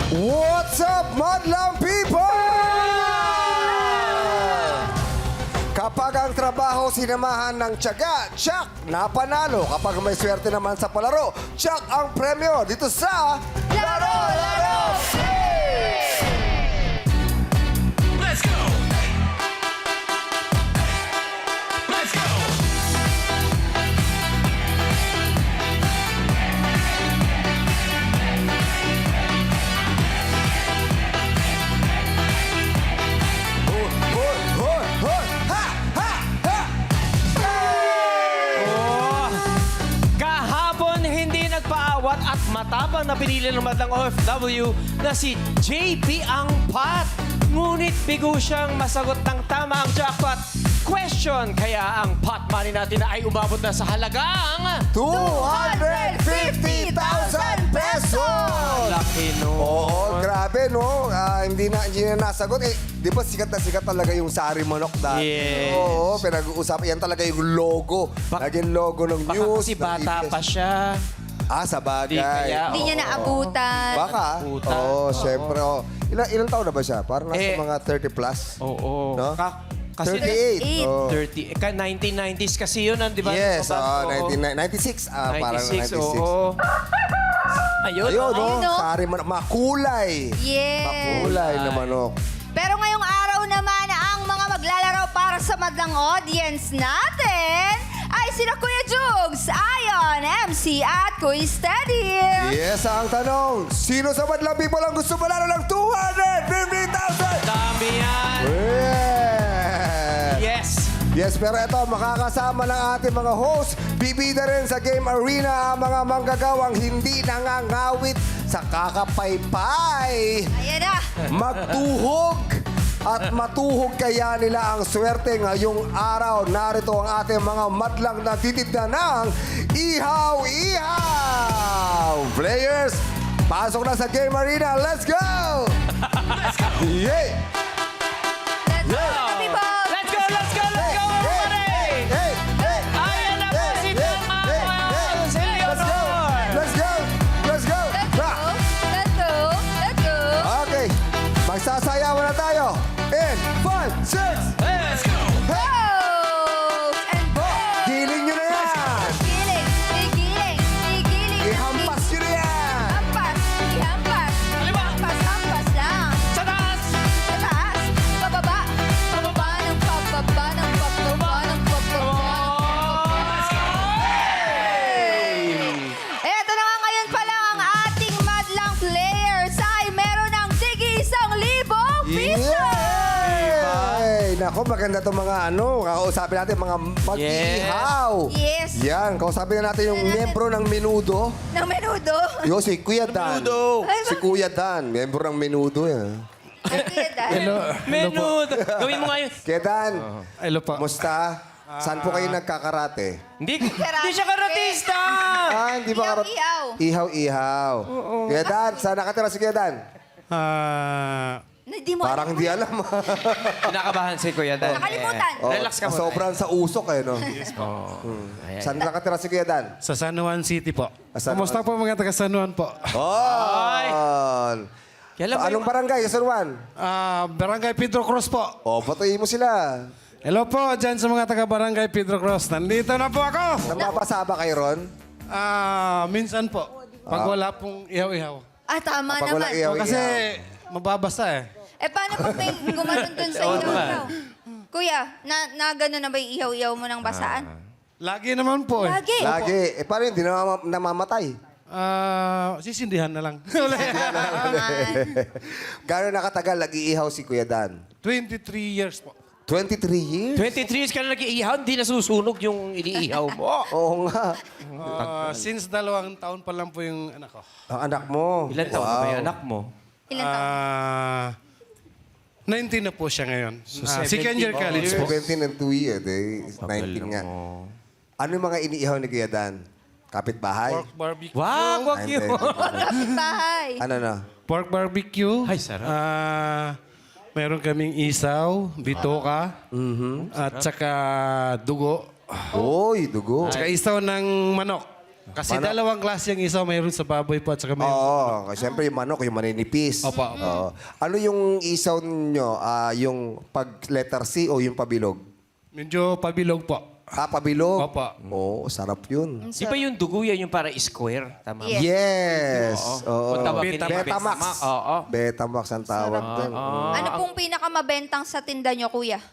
What's up, madlang people? Kapag ang trabaho sinamahan ng tiyaga, tsak, napanalo. Kapag may swerte naman sa palaro, tsak ang premyo dito sa... Laro! Laro! Let's go! Let's go! Hoy, hoy, hoy, hoy! Ha! Ha! Ha! Oh, kahapon hindi nagpaawat at matapang na pinili ng madlang OFW na si JP Angpat. Ngunit bigo siyang masagot ng tama ang jackpot question. Kaya ang pot money natin ay umabot na sa halagang 250,000 pesos! laki no. Oo, grabe, no? Hindi na nasagot. Eh, di ba sikat na sikat talaga yung sari manok dati? Yes. Oo, pinag-uusapan. Yan talaga yung logo. Naging logo ng Baka news. kasi ng bata ABS. pa siya. Sa bagay. Di kaya, Hindi niya naabutan. Baka. Puta. Oo, syempre. Oh. Ilang taon na ba siya? Parang nasa Eh, mga 30 plus. Oo. No? Kasi 38. Oh. 30. 1990s kasi yun, di ba? Yes, Oo. 96. Parang 96. Oo. Ayun. Ayun, no? Ayun, no? Sari manok. Makulay. Yes. Makulay na manok. Pero ngayong araw naman, ang mga maglalaro para sa madlang audience natin ay sina Kuya Jugs, Ion, MC at Kuya Steady. Yes, ang tanong. Sino sa madlang people ang gusto manalo ng 250,000? Dami yan. Yeah. Yes. Yes, pero ito, makakasama ng ating mga host. Bibida rin sa game arena ang mga manggagawang hindi nangangawit sa kakapaypay. Ayan na. Magtuhog at matuhog kaya nila ang swerte ngayong araw. Narito ang ating mga madlang na titignan ng Ihaw-Ihaw! Players, pasok na sa game arena. Let's go! Yay! Let's go, people. Let's go, let's go, let's go, everybody! Hey! Hey! Ayan na po si Tama, si Let's go! Leonor! Let's go! Let's go! Let's go. Let's go. Let's go. Okay, magsasayawan na tayo. In 5, 6, Let's go! Goals and goals. giling nyo na yan! Giling, giling, giling. Ihampas nyo na yan! Hampas, ihampas. Kaliwa. Hampas, hampas lang. Sa taas! Sa taas, pababa. Pababa ng pababa ng pababa ng pababa. Eto na nga ngayon pa lang ang ating madlang players ay meron ng tigi 1,000 piso! Yay! Nako, maganda itong mga kakausapin natin, mga mag-ihaw. Yes. Yan, kausapin na natin yung miyembro ng Menudo. Ng menudo. Yo, si Kuya Dan. Menudo. Si Kuya Dan, miyembro ng Menudo yan. Ay, kuya Dan. Menud! Gawin mo nga yun. Kuya Dan, Hello po. musta? Saan po kayo nagkakarate? Hindi siya karatista! Hindi ba karate? Ihaw-ihaw. Ihaw-ihaw. Kuya Dan, saan nakatira si Kuya Dan? Hindi mo Parang hindi alam. Kinakabahan si Kuya Dan. Nakalimutan. Oh, Relax ka muna. Sobrang sa usok eh, no? Saan nakatira si Kuya Dan? Sa San Juan City po. San Kumusta po mga taga San Juan po? Oh! Kailan ba Anong barangay, San Juan? Barangay Pedro Cruz po. Oh, patuloy mo sila. Hello po dyan sa mga taga Barangay Pedro Cruz. Nandito na po ako. Nababasa ba kay Ron? Minsan po. Pag wala pong ihaw-ihaw. Tama Pag naman. walang iyaw, Kasi mababasa eh. Paano pag may gumanon dun sa ihaw-ihaw? Kuya, na gano'n na ba yung ihaw-ihaw mo ng basaan? Lagi naman po eh. Lagi. Lagi. Paano hindi namamatay? Sisindihan na lang. Gano'n nakatagal nag-iihaw si Kuya Dan? 23 years po. 23 years? 23 years ka na nag-iihaw, hindi nasusunog yung iniihaw mo. Oo nga. Since 2 taon pa lang po yung anak ko. Ang anak mo. Ilan taon na ba yung anak mo? Ilan taon? 19 na po siya ngayon. Second 17 year college po. 17 and 2 years. 19 nga. Ano yung mga iniihaw ni Kuya Dan? Kapitbahay? Pork barbecue. Wag, wag Hindi. yun. Bahay. Ano na? Pork barbecue. Ay, sarap. Meron kaming isaw, bitoka, at saka dugo. Oy, dugo. At saka isaw ng manok. Kasi dalawang klase yung isa, mayroon sa baboy po at saka mayroon. Oo, kasi siyempre yung manok, yung maninipis. Opo. Oo. Ano yung isaw nyo? Yung pag letter C o yung pabilog? Medyo pabilog po. Pabilog? Opo. Oo, sarap yun. Di ba yung dugo yan yung para square? Tama ba? Yes. Yes. Oo. Kung tawagin Betamax. Betamax. Oo. Betamax ang tawag doon. Ano pong pinakamabentang sa tinda nyo, kuya?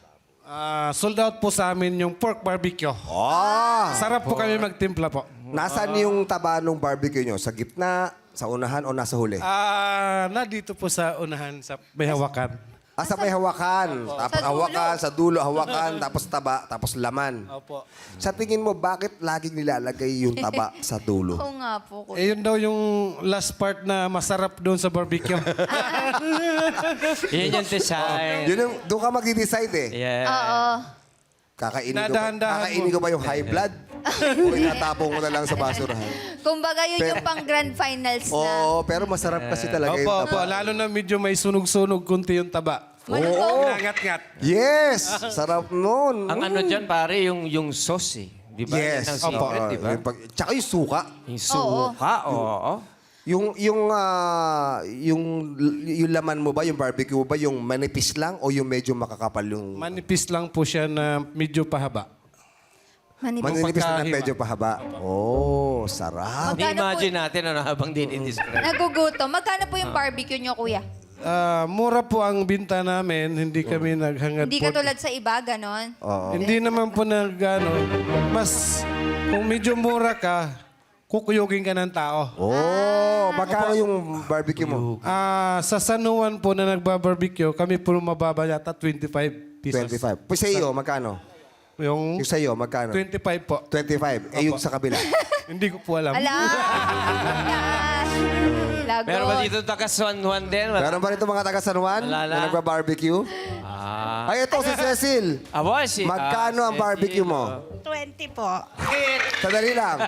Sold out po sa amin yung pork barbecue. Sarap po kami magtimpla po. Nasaan yung taba ng barbecue nyo? Sa gitna, sa unahan o nasa huli? Na dito po sa unahan, sa may hawakan. Sa may hawakan. Tapos Sa dulo. hawakan, sa dulo, hawakan, tapos taba, tapos laman. Opo. Sa tingin mo, bakit laging nilalagay yung taba sa dulo? Oo nga po, kuya. Yun daw yung last part na masarap doon sa barbecue. Yan yung design. Yun yung, doon ka mag-decide eh. Yeah. Oo. Kakainin ko ba yung high blood? O itatapon ko na lang sa basurahan? Kumbaga yun yung pang grand finals na. Oo, pero masarap kasi talaga yung Opo, taba. lalo na medyo may sunog-sunog kunti yung taba. Oo. Nangat-ngat. Yes! Sarap nun. Ang ano dyan, pare, yung sauce eh. Di ba? Yes. Yan ang secret, di ba? Tsaka yung suka. Yung suka, oo. Yung laman mo ba, yung barbecue mo ba, yung manipis lang o yung medyo makakapal yung... Manipis lang po siya na medyo pahaba. Manipis. Manipis na pagkahima. medyo pahaba. Oh, sarap. Di-imagine natin ano habang dinidescribe. Nagugutom. Magkano po yung barbecue nyo, kuya? Mura po ang binta namin, hindi kami naghangad Hindi po. katulad sa iba, ganon. Hindi naman po mas kung medyo mura ka, kukuyugin ka ng tao. Oh, magkano yung barbecue mo? Sa San Juan po na nagbabarbecue, kami po mababa yata 25 pesos. 25. Sa iyo, magkano? Yung Yung sa iyo, magkano? 25 po. 25. Eh, yung sa kabila. Hindi ko po alam. Ala! Lagot. Meron ba dito taga San Juan din? Meron ba rito mga taga San Juan Wala na na. nagbabarbecue? Ay, ito si Cecil. Magkano ang barbecue mo? 20 po. Sadali lang.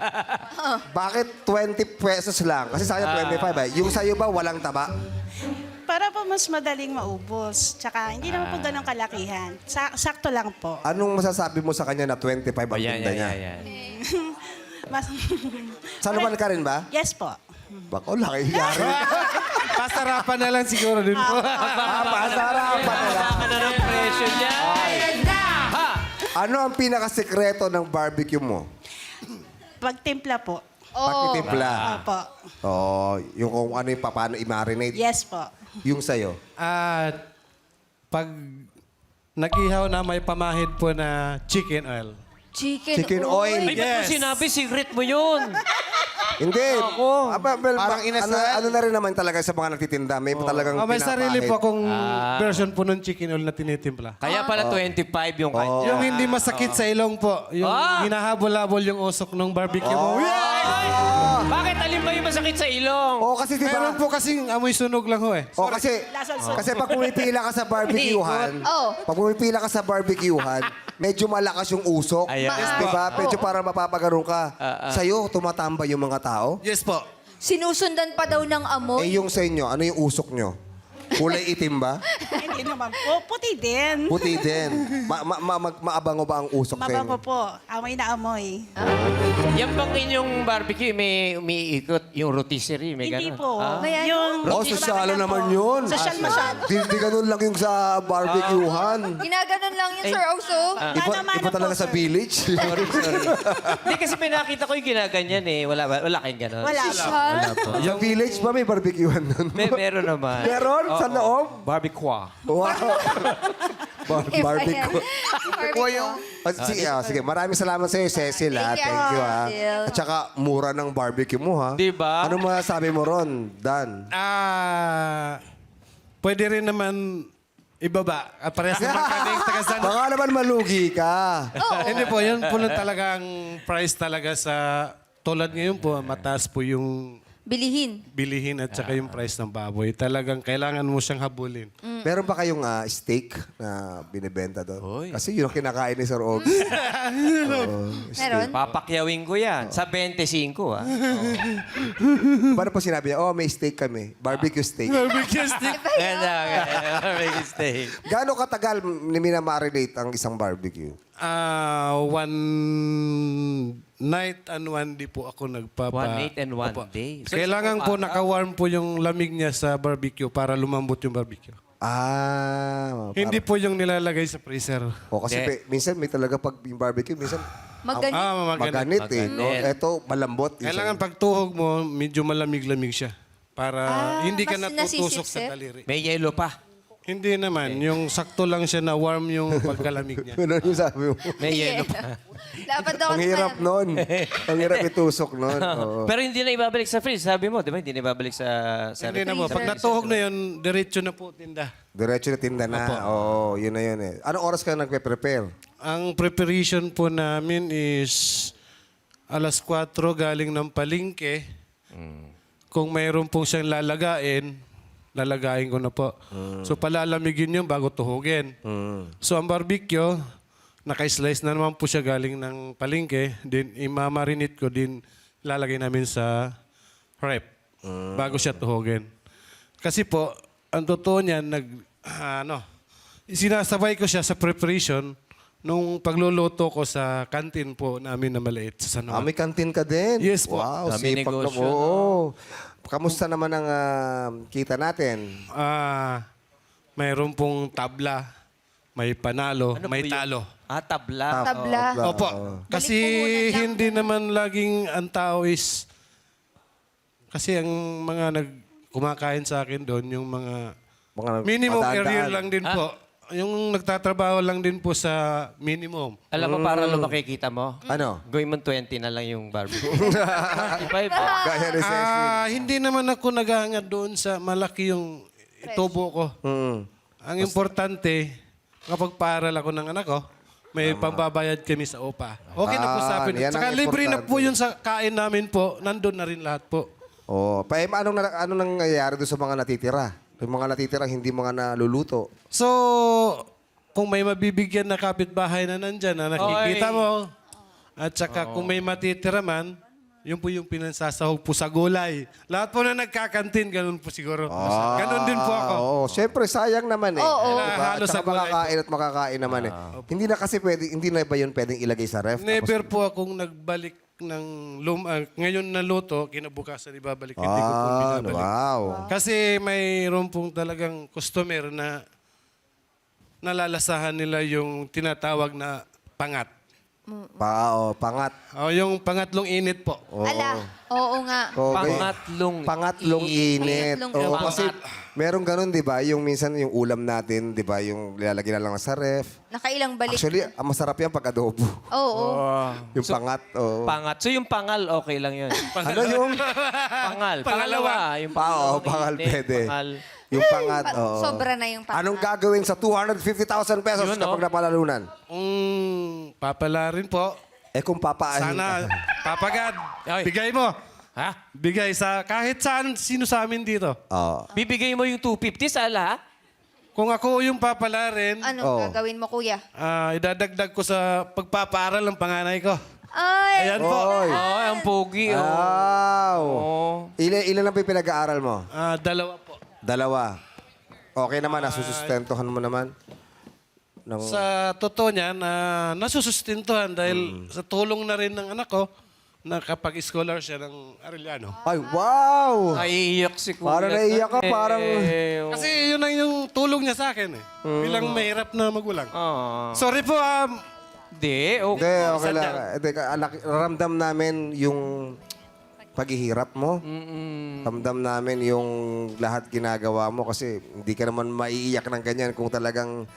Bakit 20 pesos lang? Kasi sa kanya 25 eh. Yung sa'yo ba walang taba? Para po mas madaling maubos. Tsaka hindi naman po ganun kalakihan. Sakto lang po. Anong masasabi mo sa kanya na 25 ang tinda niya? Mas... San Juan ka rin ba? Yes po. Bako, laki yari. Pasarapan na lang siguro din po. Pasarapan na lang. Ano ng presyo niya? Ha! Ano ang pinakasekreto ng barbecue mo? Pagtimpla po. Pagtitimpla. Opo. Oh, yung kung ano yung paano i-marinate. Yes po. Yung sa'yo. At pag nag-ihaw na may pamahid po na chicken oil. Chicken oil. Ay, ba't mo sinabi? Secret mo yun. Hindi. Parang ano na rin naman talaga sa mga nagtitinda. May talagang May sarili po pinapahid. akong version po ng chicken oil na tinitimpla. Kaya pala 25 yung kanya. Yung hindi masakit sa ilong po. Yung hinahabol-habol yung usok ng barbecue mo. Bakit alin ba yung masakit sa ilong? Oh, kasi di Meron ba? po kasing amoy sunog lang ho eh. Oh, kasi pag pumipila ka sa barbecuehan, pag pumipila ka sa barbecuehan, medyo malakas yung usok. Ayan. Di ba? Medyo para mapapagaroon ka. Sa'yo, tumatamba yung mga tao. Yes po. Sinusundan pa daw ng amoy. Eh, yung sa inyo, ano yung usok nyo? Kulay itim ba? Hindi naman po. Puti din. Puti din. Maabango ba ang usok sa Mabango inyo? po. Amoy na amoy. Yan bang inyong barbecue, may umiikot yung rotisserie? May Hindi ganun? po. Kaya Yung... Oh, sosyalo naman yun. Social masyado. Hindi ganun lang yung sa barbecuehan. Ginaganon lang yun, Sir Oso. Iba talaga sa village. Sorry. Hindi kasi pinakita ko yung ginaganyan eh. Wala kayong ganun. Wala po. Sa village ba may barbecuehan nun? Meron naman. Meron? Sa loob? Barbecue. Wow. Barbecue. Barbecue. Sige, maraming salamat sa iyo, Cecil. Thank you, Thank you, ha. Cecil. At saka, mura ng barbecue mo, ha? Di ba? Ano masasabi mo ron, Dan? Pwede rin naman ibaba. At parehas naman kaming tagasan. Baka naman malugi ka. Hindi po, yun po na talagang price talaga sa... Tulad ngayon po, mataas po yung Bilihin. bilihin at saka yung price ng baboy. Talagang kailangan mo siyang habulin. Meron ba kayong steak na binibenta doon? Hoy. Kasi yun ang kinakain ni Sir Og. Meron? Papakyawin ko yan. Sa 25, ha? Paano po sinabi niya, may steak kami. Barbecue steak. Barbecue stick. Make steak. Gaano katagal minamarinate ang isang barbecue? One night and one day po ako nagpapa... One night and one Opo. day. So, Kailangan po naka-warm po yung lamig niya sa barbecue para lumambot yung barbecue. Hindi po yung nilalagay sa freezer. Kasi Hindi. minsan may talaga pag yung barbecue, minsan Maganit. maganit eh. No? Maganit. Ito, malambot. Kailangan pag tuhog mo, medyo malamig-lamig siya. Para hindi ka mas natutusok nasisip-sip? sa daliri. May yelo pa. Hindi naman. Yung sakto lang siya na warm yung pagkalamig niya. Ano yung sabi mo? May yelo pa. Dapat daw Ang kasi hirap nun. Ang hirap itusok nun. Oo. Pero hindi na ibabalik sa fridge. Sabi mo, di ba? Hindi na ibabalik sa Hindi na po. Pag natuhog na yun, diretso na po tinda. Diretso na tinda na. Oo, yun na yun eh. Anong oras ka nagpe-prepare? Ang preparation po namin is alas 4 galing ng palengke. Kung mayroon pong siyang lalagain ko na po. So palalamigin yun bago tuhugin. So ang barbecue, naka-slice na naman po siya galing ng palengke. Then imamarinate ko din, lalagay namin sa rep bago siya tuhugin. Kasi po, ang totoo niyan, sinasabay ko siya sa preparation nung pagluluto ko sa kantin po namin na maliit sa San Juan. May kantin ka din? Yes po. Wow, Dami sipag negosyo, na. Oo. Kamusta naman ang kita natin? Mayroon pong tabla, may panalo, may po yun? tabla. Tabla. Tabla. Opo. Kasi hindi naman laging ang tao is... Kasi ang mga kumakain sa akin doon, yung mga minimum madadaan. area lang din po. Yung nagtatrabaho lang din po sa minimum. Alam mo, para lang makikita mo. Ano? Gawin mo 20 na lang yung barbecue. 25, Gaya ni Cecil. Hindi naman ako naghahangad doon sa malaki yung itubo ko. Ang importante, kapag paaral ako ng anak ko, may pambabayad kami sa OPA. Okay na po sa akin. yan ang Saka libre na importante. po yun sa kain namin po. Nandun na rin lahat po. Anong nangyayari doon sa mga natitira? Yung mga natitira, hindi mga naluluto. So, kung may mabibigyan na kapitbahay na nandyan na nakikita mo, at saka kung may matitira man, yun po yung pinansasahog po sa gulay. Lahat po na nagkakantin, ganun po siguro. Ganun din po ako. Oo, syempre sayang naman eh. Oo. Diba? Halo At sa saka gulay makakain at makakain naman eh. Hindi na kasi hindi na ba yun pwedeng ilagay sa ref? Never po akong nagbalik ng ngayon na luto, kinabukasan ibabalik. Hindi ko po binabalik. Wow. Kasi mayroon pong talagang customer na nalalasahan nila yung tinatawag na pangat. Pangat. Yung pangatlong init po. Ala, oo nga. Pangatlong init. Pangatlong Oo, init. kasi meron ganun, di ba? Yung minsan yung ulam natin, di ba? Yung nilalagay na lang sa ref. Nakailang balik. Actually, ang masarap yan pag adobo. Oo. Yung pangat. Oo. Pangat. So yung pangal, okay lang yun. Ano yung? Pangal. Pangalawa. Yung Pangal init, pwede. Pangal. Yung pangat. Oo. Sobra na yung pangat. Anong gagawin sa 250,000 pesos Yun, kapag napalalunan? Papala rin po. Kung papaahin. Sana, papagad, Ay. bigay mo. Ha? Bigay sa kahit saan, sino sa amin dito. Oo. Bibigay mo yung 250 sa ala? Kung ako yung papala rin, Ano gagawin mo, kuya? idadagdag ko sa pagpapaaral ng panganay ko. Ay, Ayan po. Oy. Oh, ang pogi. Oh. Wow. Oh. Ilan ang pinag-aaral mo? 2 po. 2. Okay naman, nasusustentuhan mo naman. Sa totoo niyan, nasusustintuhan dahil sa tulong na rin ng anak ko, nakapag-scholar siya ng Arellano. Ay, wow! Naiiyak si kuya. Parang naiiyak ka, parang... Oh. Kasi yun ang yung tulong niya sa akin eh. Bilang mahirap na magulang. Oh. Sorry po, Di, Hindi, okay. okay lang. Hindi, ramdam namin yung paghihirap mo. Ramdam namin yung lahat ginagawa mo kasi hindi ka naman maiiyak ng ganyan kung talagang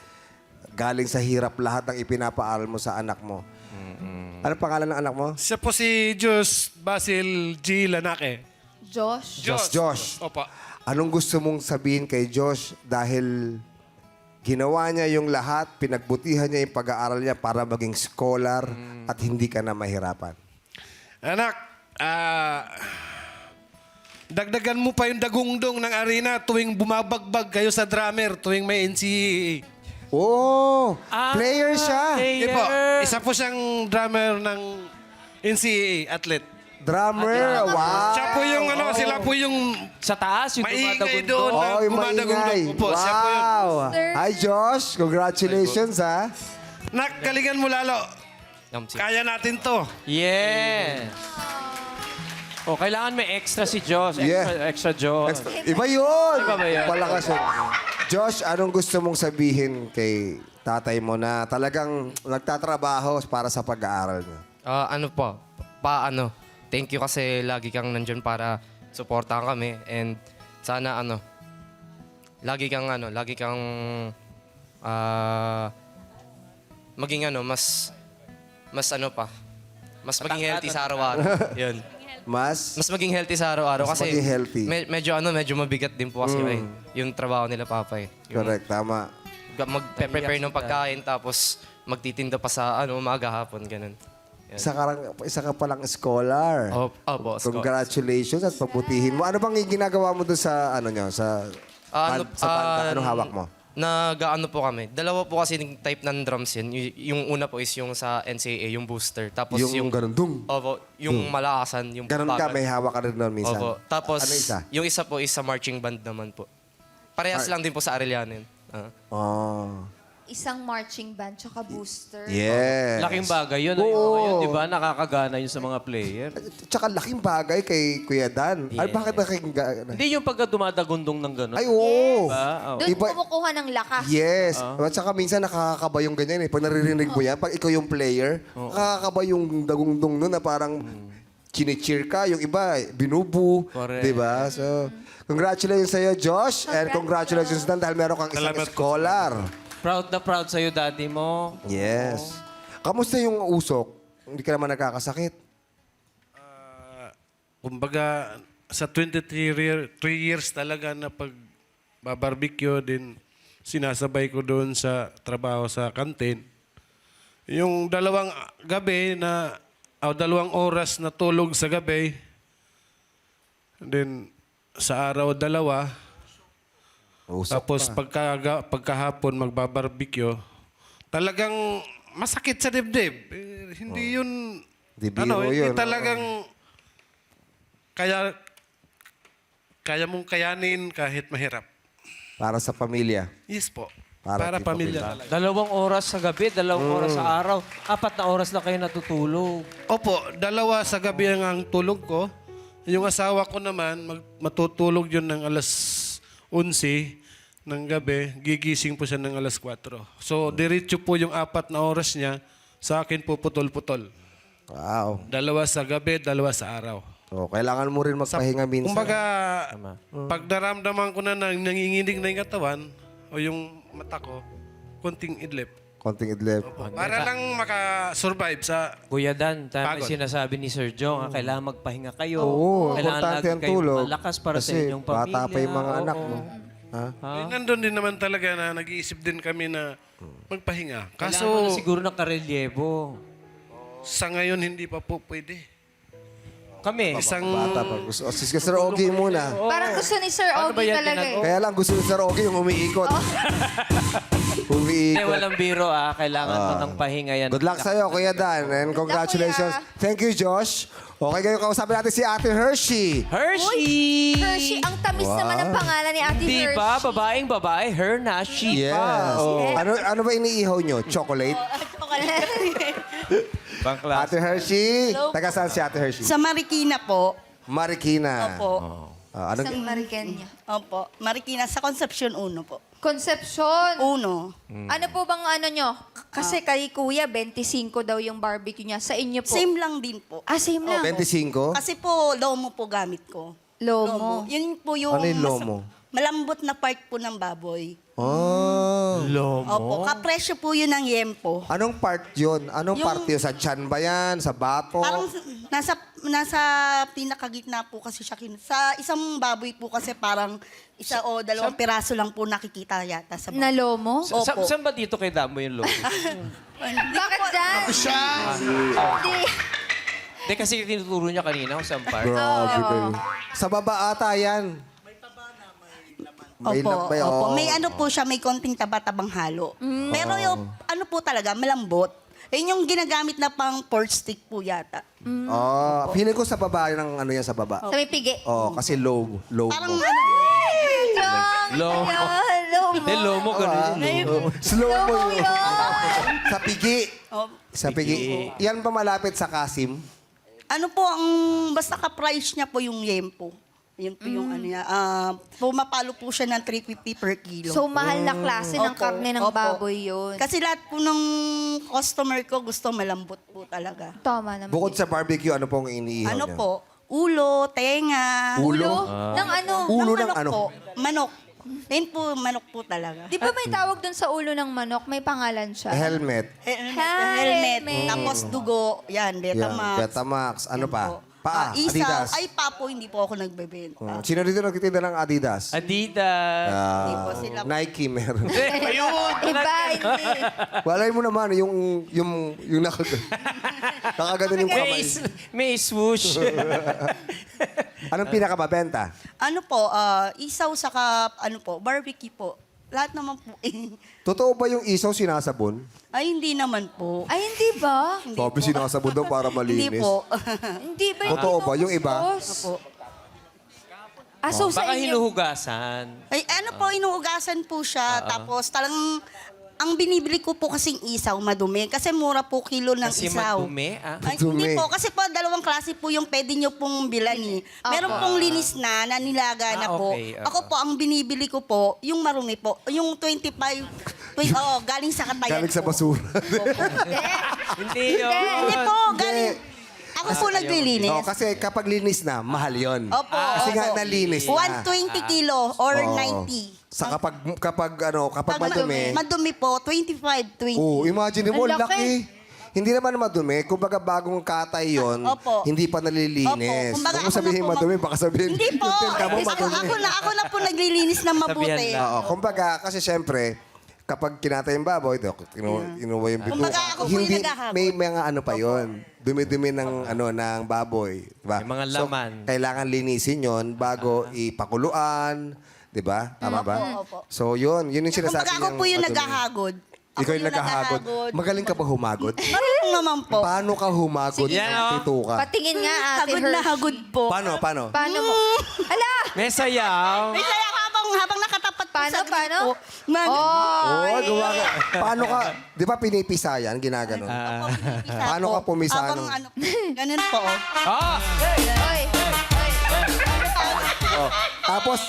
galing sa hirap lahat ng ipinapaaral mo sa anak mo. Ano pangalan ng anak mo? siya po si Jos Basil G. Lanake. Josh. Josh. Opo. Anong gusto mong sabihin kay Josh dahil ginawa niya yung lahat, pinagbutihan niya yung pag-aaral niya para maging scholar at hindi ka na mahirapan? Anak, Dagdagan mo pa yung dagungdong ng arena tuwing bumabagbag kayo sa drummer, tuwing may NCAA. Oh, player siya. Hindi po, isa po siyang drummer ng NCAA athlete. Drummer, wow. Siya po yung sila po yung Sa taas, yung maingay dumadagundong. doon na Oh, yung gumadagundong. maingay. Opo, siya po yun. Wow. Hi, Josh. Congratulations, ha. Nakagalingan mo lalo. Kaya natin to. Yes. Oh, kailangan may extra si Josh. Extra Josh. Iba yun. Iba ba yun? Palakas yun. Josh, anong gusto mong sabihin kay tatay mo na talagang nagtatrabaho para sa pag-aaral niya? Thank you kasi lagi kang nandyan para suportahan kami and sana lagi kang maging mas maging healthy sa araw-araw. Yun. Mas Mas maging healthy sa araw-araw Mas kasi maging healthy. medyo mabigat din po kasi yung trabaho nila papa eh. Yung correct, tama. mag-prepare ng pagkain tapos magtitinda pa sa umaga hapon ganun. Isa ka palang scholar. Opo, Congratulations at pabutihin mo. Ano bang ginagawa mo doon sa sa banda? Anong hawak mo? Nag-ano po kami. Dalawa po kasi yung type ng drums yun. Yung una po is yung sa NCAA, yung booster. Tapos Yung ganun, dung. Opo, yung malakasan, yung Ganun ka, bagal. may hawak ka rin doon minsan. Opo. Tapos, Ano isa? yung isa po is sa marching band naman po. Parehas lang din po sa Arellano yun. Oh. Isang marching band, tsaka booster. Yes. Laking bagay yun. Oo. Ngayon, di ba? Nakakagana yun sa mga player. Tsaka laking bagay kay Kuya Dan. Ay, bakit laking Hindi yung pagka dumadagundong ng gano'n. Ay, oo. Diba? Oh. Doon Iba- kumukuha ng lakas. Yes. At saka minsan nakakakaba yung ganyan eh. Pag naririnig mo yan, pag ikaw yung player, nakakakaba yung dagungdong nun na parang chine-cheer ka. Yung iba, binubu. Correct. Diba? So, congratulations sa'yo, Josh. And congratulations Dan dahil meron kang isang Salamat po. scholar. Proud na proud sa'yo, daddy mo. Yes. Kamusta yung usok? Hindi ka naman nagkakasakit? Kumbaga, sa 3 years talaga na pag-barbecue din, sinasabay ko doon sa trabaho sa kantin. Yung 2 gabi na, 2 oras na tulog sa gabi, then sa araw 2, Usok tapos pa. pagkahapon magbabarbecue, talagang masakit sa dibdib. Hindi yun, Di biro hindi yun, talagang kaya mong kayanin kahit mahirap. Para sa pamilya. Yes po. Para Para di pamilya talaga. 2 oras sa gabi, 2 oras sa araw. 4 na oras na kayo natutulog. Opo, 2 sa gabi ang tulog ko. Yung asawa ko naman, matutulog yun ng alas 11 ng gabi. Gigising po siya ng alas 4. So, diretso po yung 4 na oras niya. Sa akin po putol-putol. Wow. 2 sa gabi, 2 sa araw. So, kailangan mo rin magpahinga minsan. Kumbaga, pag naramdaman ko na nanginginig na yung katawan o yung mata ko, konting idlip. Konting idlip. Para lang makasurvive sa... Kuya Dan, tama Pagod. yung sinasabi ni Sir Jong, kailangan magpahinga kayo. Oo, Kailangan importante lagi ang kayong tulog. malakas para sa Kasi inyong pamilya. bata pa yung mga anak Oo. mo. Ha? Nandun din naman talaga na nag-iisip din kami na magpahinga. Kailangan mo na Kaso, siguro ng karelyebo. sa ngayon hindi pa po pwede. Kami. Isang... Bata pa. Si Sir Ogie muna. Parang gusto ni Sir Paano ba Ogie yan talaga eh. Kaya lang gusto ni Sir Ogie yung umiikot. Hindi, Umiikot. walang biro Kailangan mo ng pahinga yan. Good luck sa'yo, Kuya Dan. And congratulations. Thank you, Josh. Okay, ngayon kausapin natin si Ate Hershey. Hershey! Hershey, ang tamis naman ng pangalan ni Ate Di Hershey. ba? Babaeng babae, Hershey Yes. pa. Oh. Ano ba iniihaw nyo? Chocolate? Ate Hershey? Taga saan si Ate Hershey? Sa Marikina po. Marikina. Opo. Anong, Isang Marikenya. Opo. Marikina sa Concepcion 1 po. Concepcion. 1. Ano po bang ano nyo? Kasi kay Kuya, 25 daw yung barbecue niya. Sa inyo po? Same lang din po. Same lang. 25? Kasi po, lomo po gamit ko. Lomo. Yun po yung... Ano yung lomo? Malambot na part po ng baboy. Oh. Opo. Kapresyo po yun ng yempo. Anong part yun? Anong Yung- part yun? Sa tiyan ba yan? Sa bato? Parang nasa pinakagitna po kasi siya. Sa isang baboy po kasi parang isa o 2 piraso lang po nakikita yata sa Na baboy. lomo? Opo. Saan ba dito kay Damo yung logo? Bakit dyan? Hindi. Hindi kasi tinuturo niya kanina kung saan part. Grabe kayo. Sa baba ata yan. May Opo, lambay, opo. oo. May ano po siya, may konting taba-tabang halo. Pero yung ano po talaga, malambot. Yun yung ginagamit na pang pork stick po yata. Oh, feeling ko sa baba ng ano yan sa baba. Sa may pigi. Oh, kasi low Parang mo. ano, Lomo. Hindi, lomo ka rin. Slow mo Lomo yun. yun. Sa pigi. oh, Sa pigi. Yan pa malapit sa Kasim. ano po, ang basta ka-price niya po yung yempo. Yun po yung ano niya. Pumapalo po siya ng 350 per kilo. So, mahal na klase ng Opo, karne ng opo. baboy yun. Kasi lahat po ng customer ko gusto malambot po talaga. Tama naman. Bukod sa barbecue, ano pong iniihaw Ano niya? po? Ulo, tenga. Ulo? Ng ano? Ulo ng manok ano? Po. Manok. Yun po, manok po talaga. Di ba may tawag dun sa ulo ng manok? May pangalan siya. Helmet. Helmet. Helmet. Tapos dugo. Yan, Yan. Betamax. Betamax. Ano pa? Po. Paa. Isaw. Adidas. Ay, pa po, hindi po ako nagbebenta. Sino dito nagtitinda ng Adidas? Adidas. Hindi po sila. Nike meron. Ayun. Iba, hindi. Walay mo naman yung nakaganon yung kamay. May swoosh. Anong pinakamabenta? Ano po, isaw saka, ano po, barbecue po. Lahat naman po. Totoo ba yung isaw sinasabon? Ay, hindi naman po. Ay, hindi ba? Sabi sinasabon daw para malinis. Hindi po. Hindi ba? Totoo ba? Yung iba? Opo. Ah, so sa Baka inyo, hinuhugasan. Ay, ano po, inuugasan po siya. Tapos talagang, ang binibili ko po kasing isaw, madumi. Kasi mura po kilo ng Kasi isaw. madumi, Ay, Madumi. hindi po. Kasi po, dalawang klase po yung pwede nyo pong bilan eh. Meron pong linis na nilaga na po. okay. Ako po, ang binibili ko po, yung marumi po. Yung 25, galing sa katayan Galing sa po. basura. Hindi yun. Hindi po, galing. Ako po naglilinis. Oh, kasi kapag linis na, mahal yon. Opo. Kasi nga nalinis na. 120 kilo or Oo. 90. Sa kapag madumi. Madumi po, 25, 20. Oh, imagine mo, Ang laki. laki. Hindi naman madumi. Kumbaga bagong katay yon, Opo. hindi pa nalilinis. Opo. Kumbaga, Huwag mo ako sabihin na po madumi, baka sabihin, Hindi po. yung tinta mo madumi. Ako na po naglilinis na mabuti. Sabihan lang. Oo, kumbaga, kasi syempre, kapag kinatay yung baboy, kinuha yung bituka. Kumbaga, ako po yung Hindi, naghahabol. may mga ano pa yon. Dumi-dumi ng baboy. Diba? May mga laman. So, kailangan linisin yon bago ipakuluan. Diba? Tama ba? Opo. So, yun yung sinasabi Kumbaga, ako po yung madumi. naghahagod. Ikaw yung naghahagod. Magaling ka ba humagod? Marunong naman po. Paano ka humagod Sige. ng Yan, oh. bituka? patingin nga, Ate Hagod na Hersh. hagod po. Paano? Paano mo? Ala! May sayaw. May saya habang nakatapat po Paano, sa grito. paano? Oo, Oh! gawa ka. Paano ka? Di ba pinipisa yan? Ginaganon. Paano ka pumisa Habang ng- ano, ganun po. Ah! Oy! Oh. Tapos,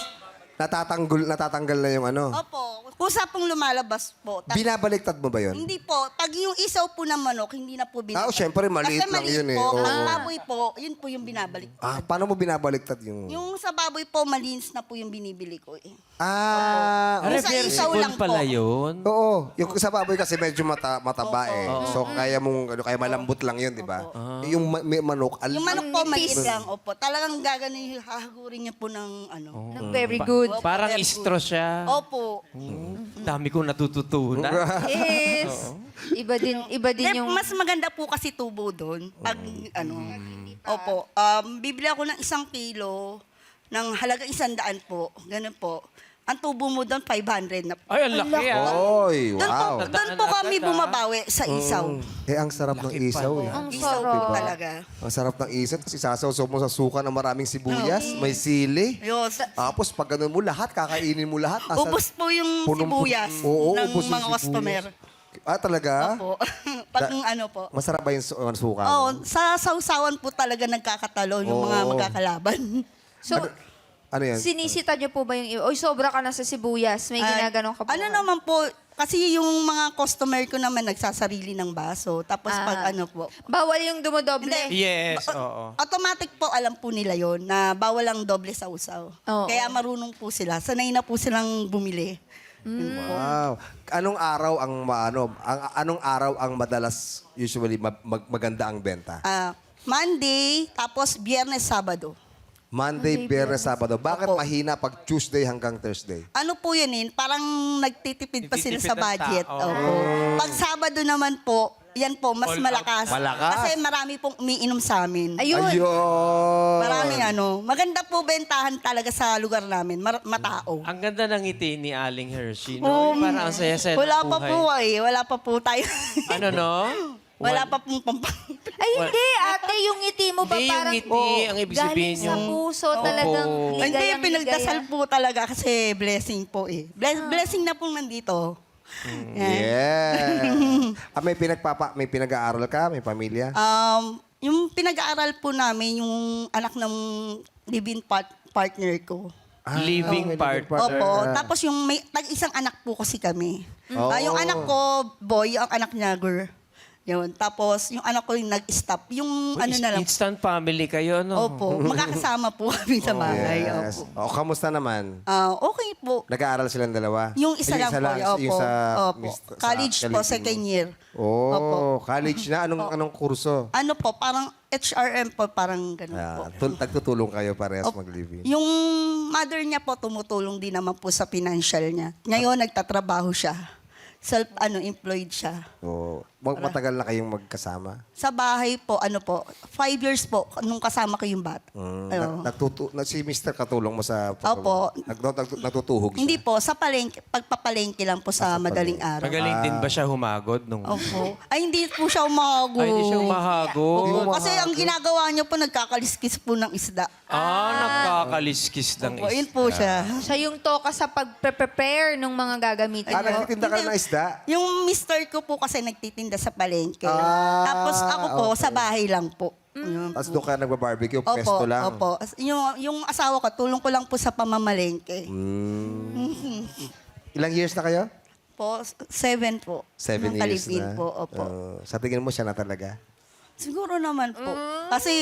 natatanggal na yung ano. Opo. Kusa pong lumalabas po. Binabaliktad mo ba yun? Hindi po. Pag yung isaw po ng manok, hindi na po binabalik. syempre, maliit Kasi lang maliit yun eh. po. Oo. Ang baboy po, yun po yung binabalik. Paano mo binabaliktad yung... Yung sa baboy po, malinis na po yung binibili ko eh. Okay. Sa isaw lang po. pala yun. Oo. Yung sa baboy kasi medyo mataba eh. So, kaya malambot lang yun, di ba? Yung may manok, Yung manok po, Nipis. maliit lang. Opo. Talagang gaganin, hahagurin niya po ng ano. Very good. Parang Very istro siya. Opo. Dami kong natututunan. Yes. Iba din yung... Mas maganda po kasi tubo doon. Pag ano. Opo. Bibili ako ng 1 kilo ng halagang 100 po. Ganun po. Ang tubo mo doon, 500 na po. Ay, ang laki ah. Oy, wow. Doon po kami bumabawi sa isaw. Eh, ang sarap ng isaw eh. Ang Isaw po sarap. talaga. Ang sarap ng isaw kasi sasaw mo sa suka ng maraming sibuyas, may sili. Yun. Tapos pag ganun mo lahat, kakainin mo lahat. Nasa- Ubus po yung punong- sibuyas Oo, ng ubus yung mga sibuyas. customer. Talaga? Opo. Pag ano po. Masarap ba yung suka? Oo, mo? sa sausawan po talaga nagkakatalo yung mga Oo. magkakalaban. So, Ano yan? sinisita niyo po ba yung iba? Oy, sobra ka na sa sibuyas. May ginaganon ka po. Ano naman po, kasi yung mga customer ko naman nagsasarili ng baso. Tapos pag ano po. Bawal yung dumodoble. Hindi. Yes, oo. Automatic po, alam po nila yon na bawal ang doble sa usaw. Oo. Kaya marunong po sila. Sanay na po silang bumili. Wow. Anong araw anong araw ang madalas usually maganda ang benta? Monday, tapos Biyernes, Sabado. Monday, Biyernes, Sabado. Bakit Opo. mahina pag Tuesday hanggang Thursday? Ano po yun parang nagtitipid pa sila Nagtitipid sa ang budget. tao. Opo. Pag Sabado naman po, yan po, mas malakas. Malakas. Kasi marami pong umiinom sa amin. Ayun. Maraming maganda po bentahan talaga sa lugar namin, matao. Ang ganda ng ngiti ni Aling Hershey. No? Parang ang saya-saya ng Wala pa buhay. po wala pa po tayo. Ano, no? Wala pa pong Ay, hindi, ate, yung ngiti mo ba Hindi, yung parang ngiti, ang ibig sabihin galing sa yung- puso, talagang Opo. Hindi, ligayang pinagdasal ligaya. po talaga kasi blessing po eh. Blessing na po nandito. Yan. Yeah. May pinag-aaral ka? May pamilya? Yung pinag-aaral po namin, yung anak ng live-in partner ko. Living part. Opo. Tapos yung may isang anak po kasi kami. Oh. Yung anak ko, boy, yung anak niya, girl. Yun. Tapos yung anak ko yung nag-stop. Yung ano na lang. Instant family kayo, no? Opo. Magkakasama po kami sa bahay. Yes. Opo. Kamusta naman? Okay po. Nag-aaral silang dalawa? Yung isa Ay, lang po. Opo. Yung sa, Opo. College po, second year. Oh, college na. Anong kurso? Ano po, parang HRM po, parang ganun po. Nagtutulong kayo parehas Opo. mag-live-in. Yung mother niya po, tumutulong din naman po sa financial niya. Ngayon, nagtatrabaho siya. Employed siya. Oh, matagal na kayong magkasama? Sa bahay po, 5 years po, nung kasama ko yung bat. Ano. Si Mr. katulong mo sa... Opo. Natutuhog siya? Hindi po, sa pagpapalengke lang po sa madaling araw. Magaling din ba siya humagod nung... Opo. Ay, hindi po siya umahagod. Ay, hindi siya humahagod. Opo, kasi ang ginagawa niya po, nagkakaliskis po ng isda. Nagkakaliskis ng Opo, yun po siya. Siya yung toka sa pag-prepare ng mga gagamitin mo. Nagtitinda ka ng isda? Yung mister ko po kasi nagtitinda sa palengke. Tapos ako po, sa bahay lang po. Yun. Tapos doon ka nagbabarbecue, Opo, pesto lang? opo. Yung asawa ko, tulong ko lang po sa pamamalengke. Ilang years na kayo? Po, 7 po. 7 Nung years kalipin na? po, opo. Sa tingin mo siya na talaga? Siguro naman po. Kasi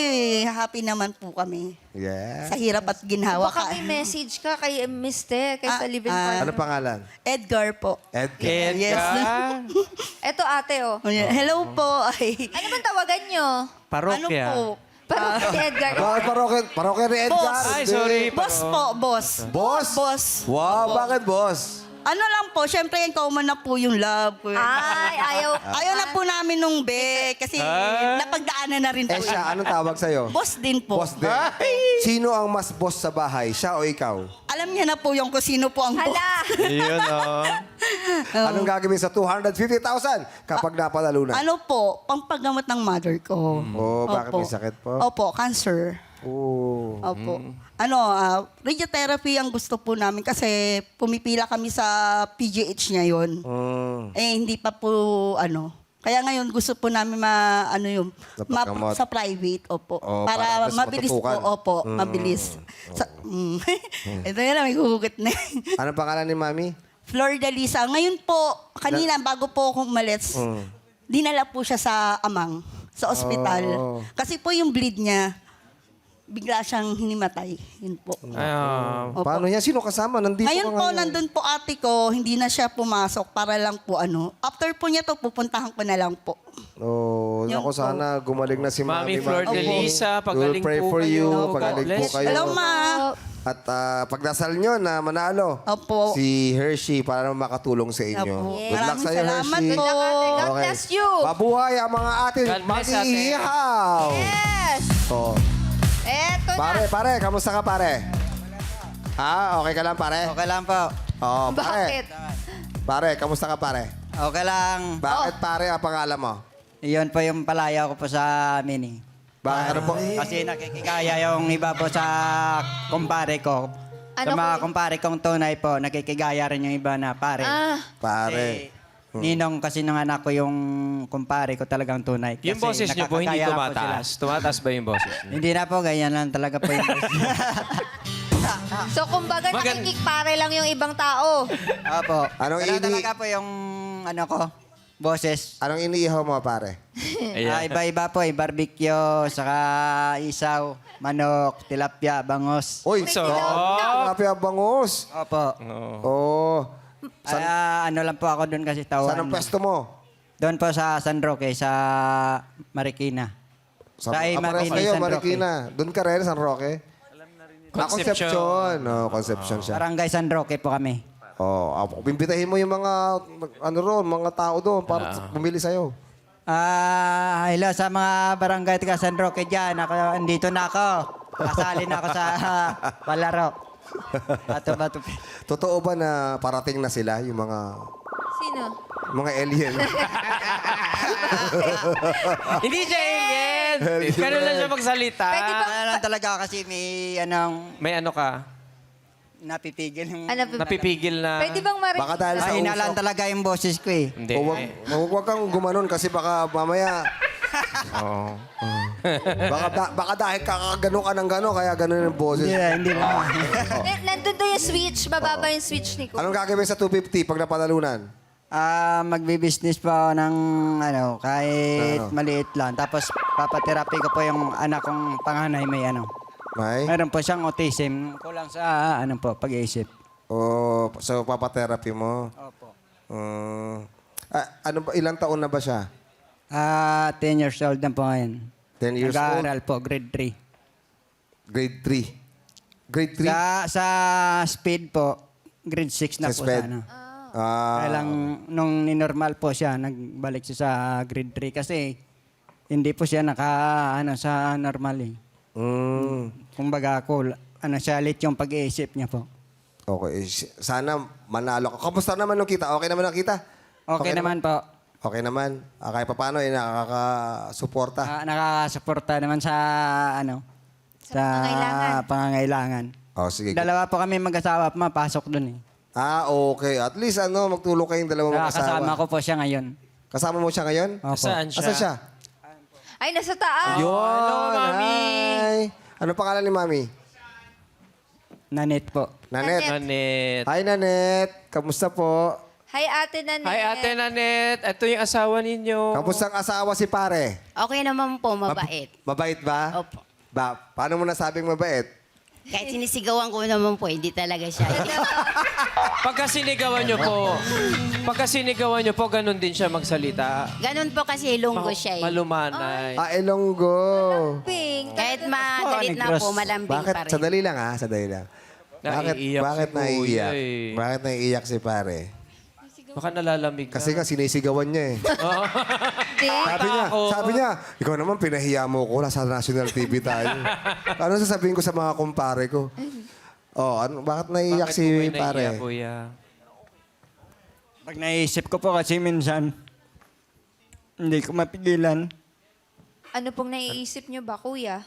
happy naman po kami. Yeah. Sa hirap at ginhawa Baka may message ka kay Mister, kay sa living partner. Ano pangalan? Edgar po. Edgar. Yes. Eto ate, oh. Hello po. Ay. Ano bang tawagan nyo? Parokya. Ano po? Parang si Edgar. Bakit parokya ni Edgar? Boss. Ay, sorry. Boss po, boss. Boss? Boss. Wow, bakit boss? Ano lang po, syempre yan common na po yung love. Ay, ayaw. Ayaw na po namin nung be, kasi napagdaanan na rin po. Siya, anong tawag sa'yo? Boss din po. Boss din. Sino ang mas boss sa bahay? Siya o ikaw? Alam niya na po yung kung sino po ang boss. Hala. Yun, oh. Anong gagawin sa 250,000 kapag napalalo na? Ano po, pangpagamot ng mother ko. Oh, bakit Opo. may sakit po? Opo, cancer. Oh. Opo. Radiotherapy ang gusto po namin kasi pumipila kami sa PGH ngayon. Hindi pa po, Kaya ngayon gusto po namin Napagamot. sa private, opo. Oh, para para mas mabilis po, matutukan. opo, mabilis. Ito yun, may huhugot na. Anong pangalan ni Mami? Flor de Lisa. Ngayon po, kanina, bago po akong umalis, dinala po siya sa Amang, sa ospital. Oh. Kasi po yung bleed niya, bigla siyang hinimatay. Yun po. Opo. Paano yan? Sino kasama? Nandito Ngayon ka po, nandun po ate ko, hindi na siya pumasok para lang po After po niya to, pupuntahan ko na lang po. Oh, Yun ako po. sana gumaling na si Mami Mami. Flor de Mami. Lisa, We'll pagaling pray po for kayo. you. God Pagaling po bless. kayo. Hello, ma. At pagdasal nyo na manalo Opo. si Hershey para naman makatulong sa inyo. Opo. Good luck Maraming sa'yo, salamat Hershey. po. God bless you. Mabuhay ang mga atin. God bless, ate. Mag-iihaw. Yes. Oh. Eto na. Pare, kamusta ka pare? Okay ka lang pare? Okay lang po. Oh, Bakit? Pare, kamusta ka pare? Okay lang. Bakit pare ang pangalan mo? Iyon po yung palaya ko po sa amin eh. Bakit ano po? Kasi nakikikaya yung iba po sa kumpare ko. Ano sa mga po? kumpare kong tunay po, nakikigaya rin yung iba na pare. Pare. Ninong kasi nung anak ko yung kumpare ko talagang tunay. Yung Kasi boses niyo po hindi nakakakaya po tumataas. Tumataas ba yung boses sila. niyo? Hindi na po, ganyan lang talaga po yung boses. So, kumbaga, nakikikpare lang yung ibang tao. Opo. Anong Pero ini- talaga po yung boses. Anong iniihaw mo pare? Ayan. Iba-iba po eh. Barbecue, saka isaw, manok, tilapia, bangos. Uy, So, Mafia bangus. Opo. Oh. Lang po ako doon kasi tawan. Saan ang pwesto mo? Doon po sa San Roque, sa Marikina. Sa Pares Mabini, kayo, San Roque. Marikina. Doon ka rin, San Roque? Concepcion. Concepcion. Concepcion siya. Barangay San Roque po kami. Bimbitahin mo yung mga, mga tao doon para bumili sa'yo. Hello sa mga barangay taga San Roque dyan. Andito na ako. Kasali na ako sa palaro. Bato-bato. Totoo ba na parating na sila, yung Sino? mga alien? Hindi siya alien. Ganun lang siya magsalita. Pwede ba- Ano lang talaga kasi may May ano ka? napipigil yung... Napipigil na. Pwede bang marinig? Baka dahil sa Mahina lang usok. talaga yung boses ko eh. Hindi. Huwag kang gumanon kasi baka mamaya, Oo. baka dahil kakagano ka ng gano, kaya gano'n yung boses. Hindi na. Nandun doon yung switch. Bababa yung switch ni Kuya. Anong gagawin sa 250 pag napanalunan? Magbi-business pa ako ng kahit Ano? maliit lang. Tapos papaterapi ko po yung anak kong panganay may May? Meron po siyang autism. Kulang sa pag-iisip. O, so papatherapy mo? Opo. Ano ba, ilang taon na ba siya? 10 years old na po ngayon. 10 years old? Nag-aaral po, grade 3. Grade 3? Grade 3? Sa speed po, grade 6 na Sa po SPED? sana. Ah, Kaya lang, nung ninormal po siya, nagbalik siya sa grade 3 kasi hindi po siya sa normal eh. Kumbaga ako, siya lit yung pag-iisip niya po. Okay. Sana manalo ka. Kamusta naman nung kita? Okay naman ang kita? Okay naman po. Okay naman. Kahit pa paano, nakakasuporta. Nakakasuporta naman sa sa Pangangailangan. pangangailangan. Oh, sige. Dalawa po kami mag-asawa, mapasok dun eh. Okay. At least magtulong kayong dalawang Kasama mag-asawa. ko po siya ngayon. Kasama mo siya ngayon? Opo. Saan siya? Asa siya? Ay, nasa taas. Yun! Mami. Hi! Ano pangalan ni Mami? Nanet po. Nanet. Nanet. Hi, Nanet. Kamusta po? Hi, Ate Nanet. Hi, Ate Nanet. Ito yung asawa ninyo. Kamusta ang asawa si pare? Okay naman po, mabait. Mabait ba? Opo. Paano mo nasabing mabait? Kahit sinisigawan ko naman po, hindi talaga siya. Pagka sinigawan nyo po, ganun din siya magsalita. Ganun po kasi lunggo siya eh. Malumanay. Ilonggo. Pink. Kahit magalit na po, malambing Bakit? pa rin. Sadali lang Sadali lang. Naiiyak Bakit si Kuya naiiyak? eh. Bakit naiiyak si pare? Baka nalalamig ka. Kasi nga sinisigawan niya eh. Sabi niya, ikaw naman pinahiya mo ko, nasa national TV tayo. Ano sasabihin ko sa mga kumpare ko? Bakit naiiyak Bakit si po kayo naiiyak, pare? Kuya? Pag naisip ko po kasi minsan, hindi ko mapigilan Ano pong naiisip niyo ba, Kuya?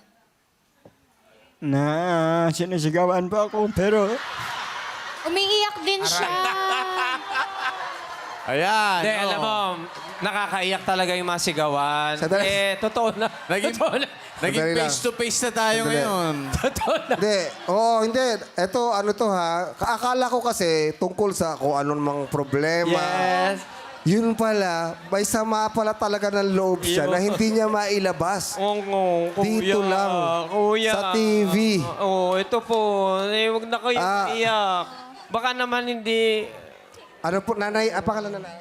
na sinisigawan po ako pero Umiiyak din siya. Ayan. Hindi, alam mo, nakakaiyak talaga yung mga sigawan. Sandali. Totoo na. Naging, Totoo na. naging Sandali lang. face-to-face na tayo Sandali. ngayon. Totoo na. Hindi. Hindi. Ito, akala ko kasi tungkol sa kung anong mang problema. Yes. Yun pala, may sama pala talaga ng loob siya na hindi niya mailabas. Oo, kuya. Dito lang, Kuya. sa TV. Oo, ito po. Huwag na kayo iyak. Baka naman hindi... Ano po, nanay? Pangalan nanay?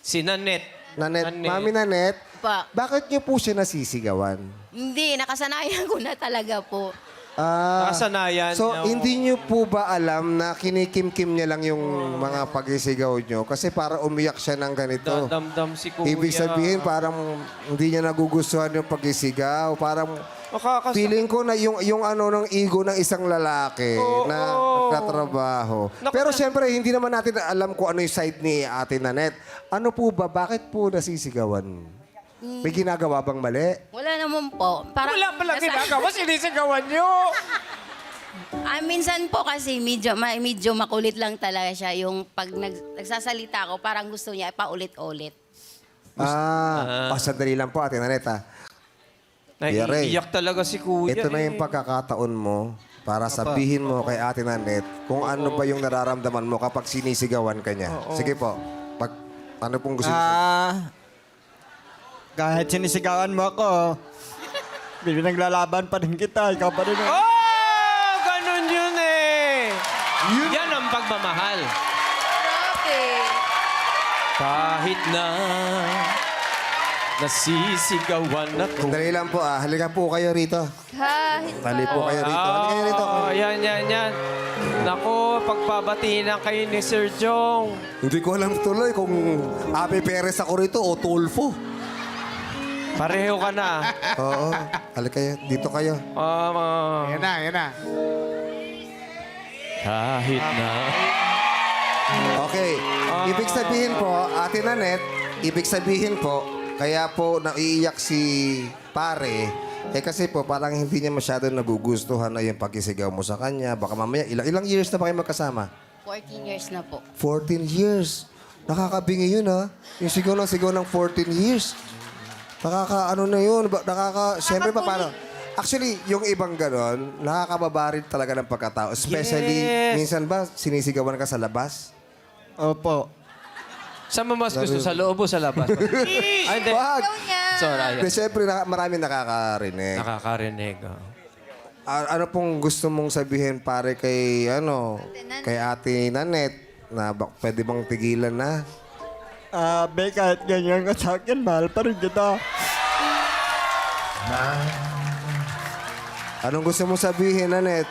Si Nanet. Nanet. Mami Nanet, Pa. bakit niyo po siya nasisigawan? Hindi, nakasanayan ko na talaga po. Nakasanayan. So, Oo. hindi niyo po ba alam na kinikimkim niya lang yung mga pag-isigaw niyo? Kasi para umiyak siya ng ganito. Damdam si Kuya. Ibig sabihin, parang hindi niya nagugustuhan yung pag-isigaw. Parang feeling ko na yung ng ego ng isang lalaki na nagtatrabaho. Pero siyempre, hindi naman natin alam kung ano yung side ni Ate Nanet. Ano po ba? Bakit po nasisigawan? May ginagawa bang mali? Wala naman po. Parang, Wala palang ginagawa. Sinisigawan nyo. Minsan po kasi medyo makulit lang talaga siya. Yung pag nagsasalita ako, parang gusto niya paulit-ulit. Sandali lang po, Ate Nanet, Naiiyak talaga si Kuya. Ito na yung pagkakataon mo para sabihin mo kay Ate Nanet kung ano ba yung nararamdaman mo kapag sinisigawan ka niya. Sige po. Ano pong gusto niyo? kahit sinisigawan mo ako, naglalaban pa rin kita, ikaw pa rin. Ganun yun eh. Yan ang pagmamahal. Grabe. Kahit na nasisigawan ako. Sandali lang po. Halika po kayo rito. Kahit Hali po kayo rito. Halika kayo rito. Yan. Naku, pagpabatiin lang kayo ni Sir Jong. Hindi ko alam tuloy kung Ate Perez ako rito o Tulfo. Pareho ka na. Oo. Halika kayo. Dito kayo. Yan na. Kahit na. Okay. Ibig sabihin po, Ate Nanette, ibig sabihin po, kaya po naiiyak si pare, kasi po parang hindi niya masyado nagugustuhan na yung pagkisigaw mo sa kanya. Baka mamaya, ilang years na ba kayo magkasama? 14 years na po. 14 years. Nakakabingi yun, ha? Yung sigaw ng 14 years. Nakaka-ano na yun. Siyempre pa, paano? Actually, yung ibang ganon, nakakababarid talaga ng pagkatao. Especially, minsan ba, sinisigawan ka sa labas? Opo. Saan mo mas gusto? Sa loob o sa labas? Ay, hindi. Wag! Sorry. Kasi siyempre, marami nakakarinig. Nakakarinig. Ano pong gusto mong sabihin, pare, kay Ate Nanette, na pwede bang tigilan na? Be, kahit ganyan ka sa akin, mahal pa rin kita. Anong gusto mong sabihin, Nanette?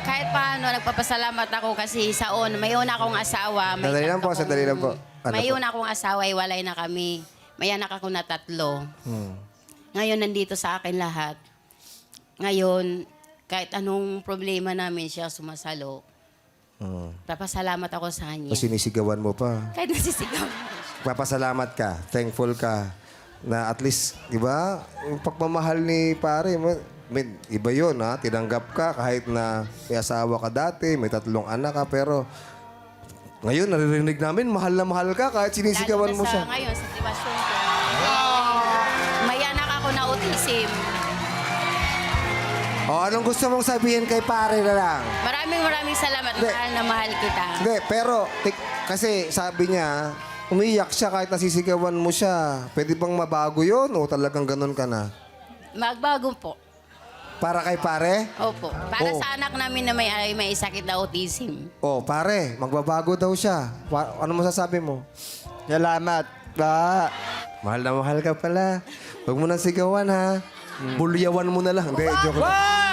Kahit paano, nagpapasalamat ako kasi may una akong asawa. Sandali lang po, sandali lang po. Ano May po? una akong asawa, iwalay na kami. May anak ako na 3. Ngayon, nandito sa akin lahat. Ngayon, kahit anong problema namin siya sumasalo, papasalamat ako sa kanya. O sinisigawan mo pa. Kahit nasisigaw. Papasalamat ka, thankful ka, na at least, di ba, yung pagmamahal ni pare, iba yun, ha? Tinanggap ka kahit na may asawa ka dati, may 3 anak ka, pero ngayon, naririnig namin, mahal na mahal ka kahit sinisigawan Lalo mo na siya. Ngayon, sa sitwasyon ko. May anak ako na autism. O, anong gusto mong sabihin kay pare na lang? Maraming salamat. Hindi. Mahal na mahal kita. Hindi, pero, kasi sabi niya, umiiyak siya kahit nasisigawan mo siya. Pwede bang mabago yun o talagang ganun ka na? Magbago po. Para kay pare? Opo. Para Oo. sa anak namin na may sakit na autism. O, pare, magbabago daw siya. Ano masasabi mo? Salamat, ba. Mahal na mahal ka pala. Huwag mo nang sigawan, ha? Bulyawan mo na lang. Hindi, joke lang. Wag!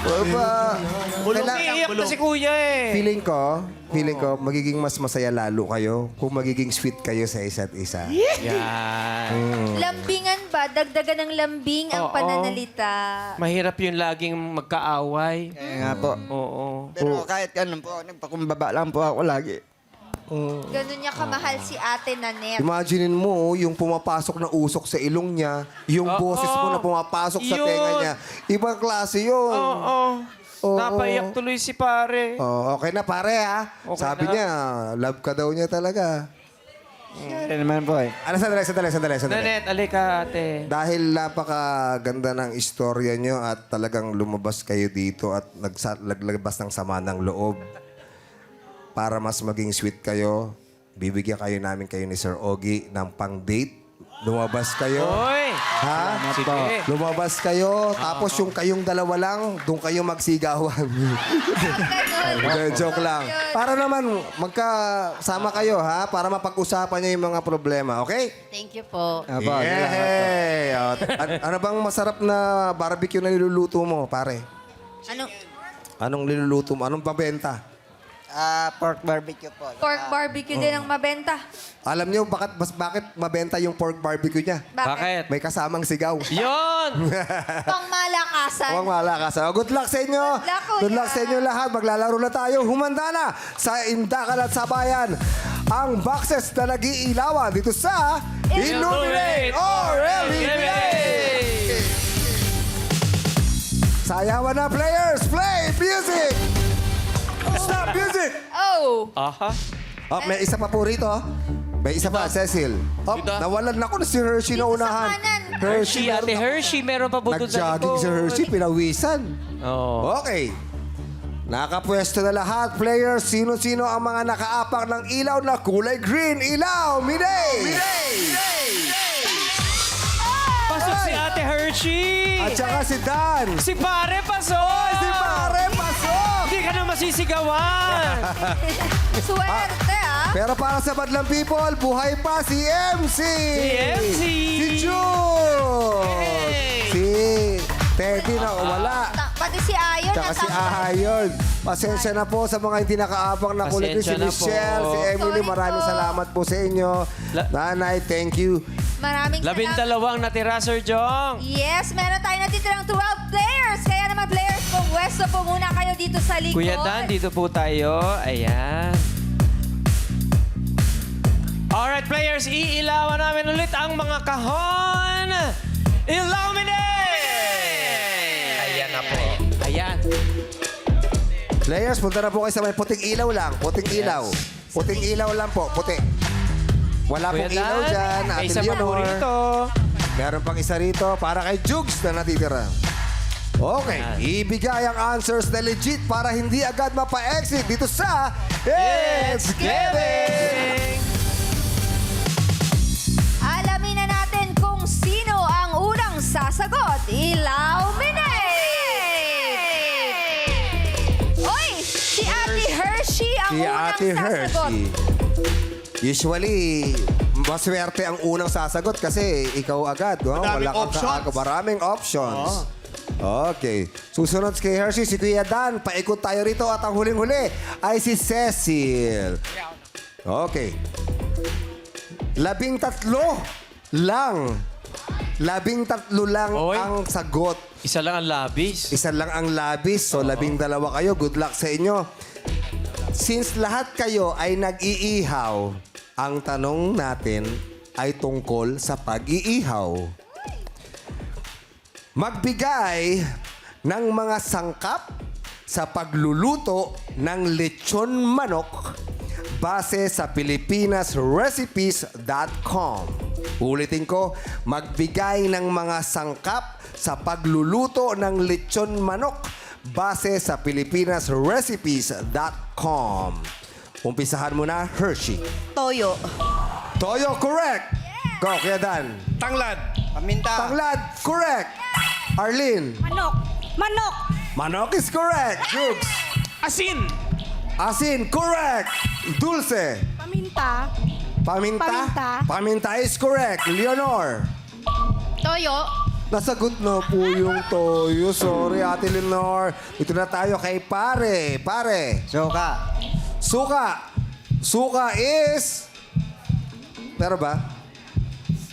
Baba. Iiyak na si kuya eh. Feeling ko, magiging mas masaya lalo kayo kung magiging sweet kayo sa isa't isa. Yan. Lambingan ba? Dagdagan ng lambing ang Oo. pananalita. Mahirap yung laging magkaaway. Kaya nga po. Oo. Pero kahit ganun po, nagpakumbaba lang po ako lagi. Ganun niya kamahal si Ate Nanette. Imaginein mo, yung pumapasok na usok sa ilong niya, yung boses mo na pumapasok sa Yun. tenga niya. Ibang klase yun. Oo. Oo. Napaiyak tuloy si pare. Oh, okay na pare, ha? Okay Sabi na. niya, love ka daw niya talaga. Kaya naman po eh. Ano, sandali. Nanette, alika ate. Dahil napakaganda ng istorya nyo at talagang lumabas kayo dito at naglabas ng sama ng loob. Para mas maging sweet kayo, bibigyan kayo ni Sir Ogie ng pang-date. Lumabas kayo. Hoy! Ha? Sige. Lumabas kayo, tapos yung kayong dalawa lang, doon kayo magsigawan. Hindi, joke lang. Para naman magkasama kayo, ha? Para mapag-usapan niyo yung mga problema, okay? Thank you po. Aba, Yay! Ano bang masarap na barbecue na niluluto mo, pare? Ano? Anong niluluto mo? Anong pabenta? pork barbecue po. Pork barbecue din ang mabenta. Alam niyo bakit mabenta yung pork barbecue niya? Bakit? May kasamang sigaw. Yun! Pang malakasan. Huwag malakas. Good luck sa inyo. Good luck, kuya. Good luck sa inyo lahat. Maglalaro na tayo. Humanda na sa Indakan at Sabayan. Ang boxes na nag-iilawan dito sa Illuminate or Eliminate. Sayawan na players. Play music. Stop music. Oh. Aha. Oh, may isa pa po rito. May isa pa, Cecil. Oh, nawalan ako na si Hershey na Dito sa unahan. kanan. Hershey, ate Hershey, meron pa butod sa Nag-jogging si Hershey, pinawisan. Oo. Okay. Nakapwesto na lahat, players. Sino-sino ang mga nakaapak ng ilaw na kulay green? Ilaw, Miday! Pasok si ate Hershey! At saka si Dan. Si pare, pasok! Si pare, pasok! Hindi ka na masisigawan! Swerte, ah. Pero para sa Badlang People, buhay pa si MC! Si MC! Si June! Hey! Si Teddy na wala. Pati si Ayon Tsaka si natanggal. Ayon. Pasensya na po sa mga hindi nakaabang na kulit. Si Pasensya na Michelle, po. si Emily, Sorry maraming po. salamat po sa inyo. Nanay, thank you. Maraming salamat. 12 natira, Sir Jong. Yes, meron tayo natitirang 12 players. Kaya naman players, pumwesto po muna kayo dito sa likod. Kuya Dan, dito po tayo. Ayan. Alright, players, iilawan namin ulit ang mga kahon. Illuminate! Ayan na po. Ayan. Players, punta na po kayo sa may puting ilaw lang. Puting ilaw. Puting ilaw lang po. Puti. Wala Kuya pong ilaw Dan, dyan. may Ate isa pa po Leonor. rito. Meron pang isa rito para kay Jugs na natitira. Okay, ibigay ang answers na legit para hindi agad mapa-exit dito sa It's Giving! Alamin na natin kung sino ang unang sasagot. Illuminate! Oy! Si Ate Hershey ang Si unang Ate sasagot. Hershey. Usually, maswerte ang unang sasagot kasi ikaw agad. No? Wala kang kaaga. Maraming options. Okay. Susunod kay Hershey, si Kuya Dan. Paikot tayo rito at ang huling-huli ay si Cecil. Okay. 13 lang. 13 lang Oy. ang sagot. Isa lang ang labis. Isa lang ang labis. So, 12 kayo. Good luck sa inyo. Since lahat kayo ay nag-iihaw, ang tanong natin ay tungkol sa pag-iihaw. Magbigay ng mga sangkap sa pagluluto ng lechon manok base sa PilipinasRecipes.com. Ulitin ko, magbigay ng mga sangkap sa pagluluto ng lechon manok base sa PilipinasRecipes.com. Umpisahan mo na, Hershey. Toyo. Toyo, correct. Go, Kuya Dan. Tanglad. Tanglad, correct. Arlene. Manok. Manok. Manok is correct. Jugs. Asin. Asin, correct. Dulce. Paminta. Paminta. Paminta. Paminta is correct. Leonor. Toyo. Nasagot na po yung toyo. Sorry, Ate Leonor. Ito na tayo kay Pare. Pare. Suka. Suka. Suka is... Meron ba?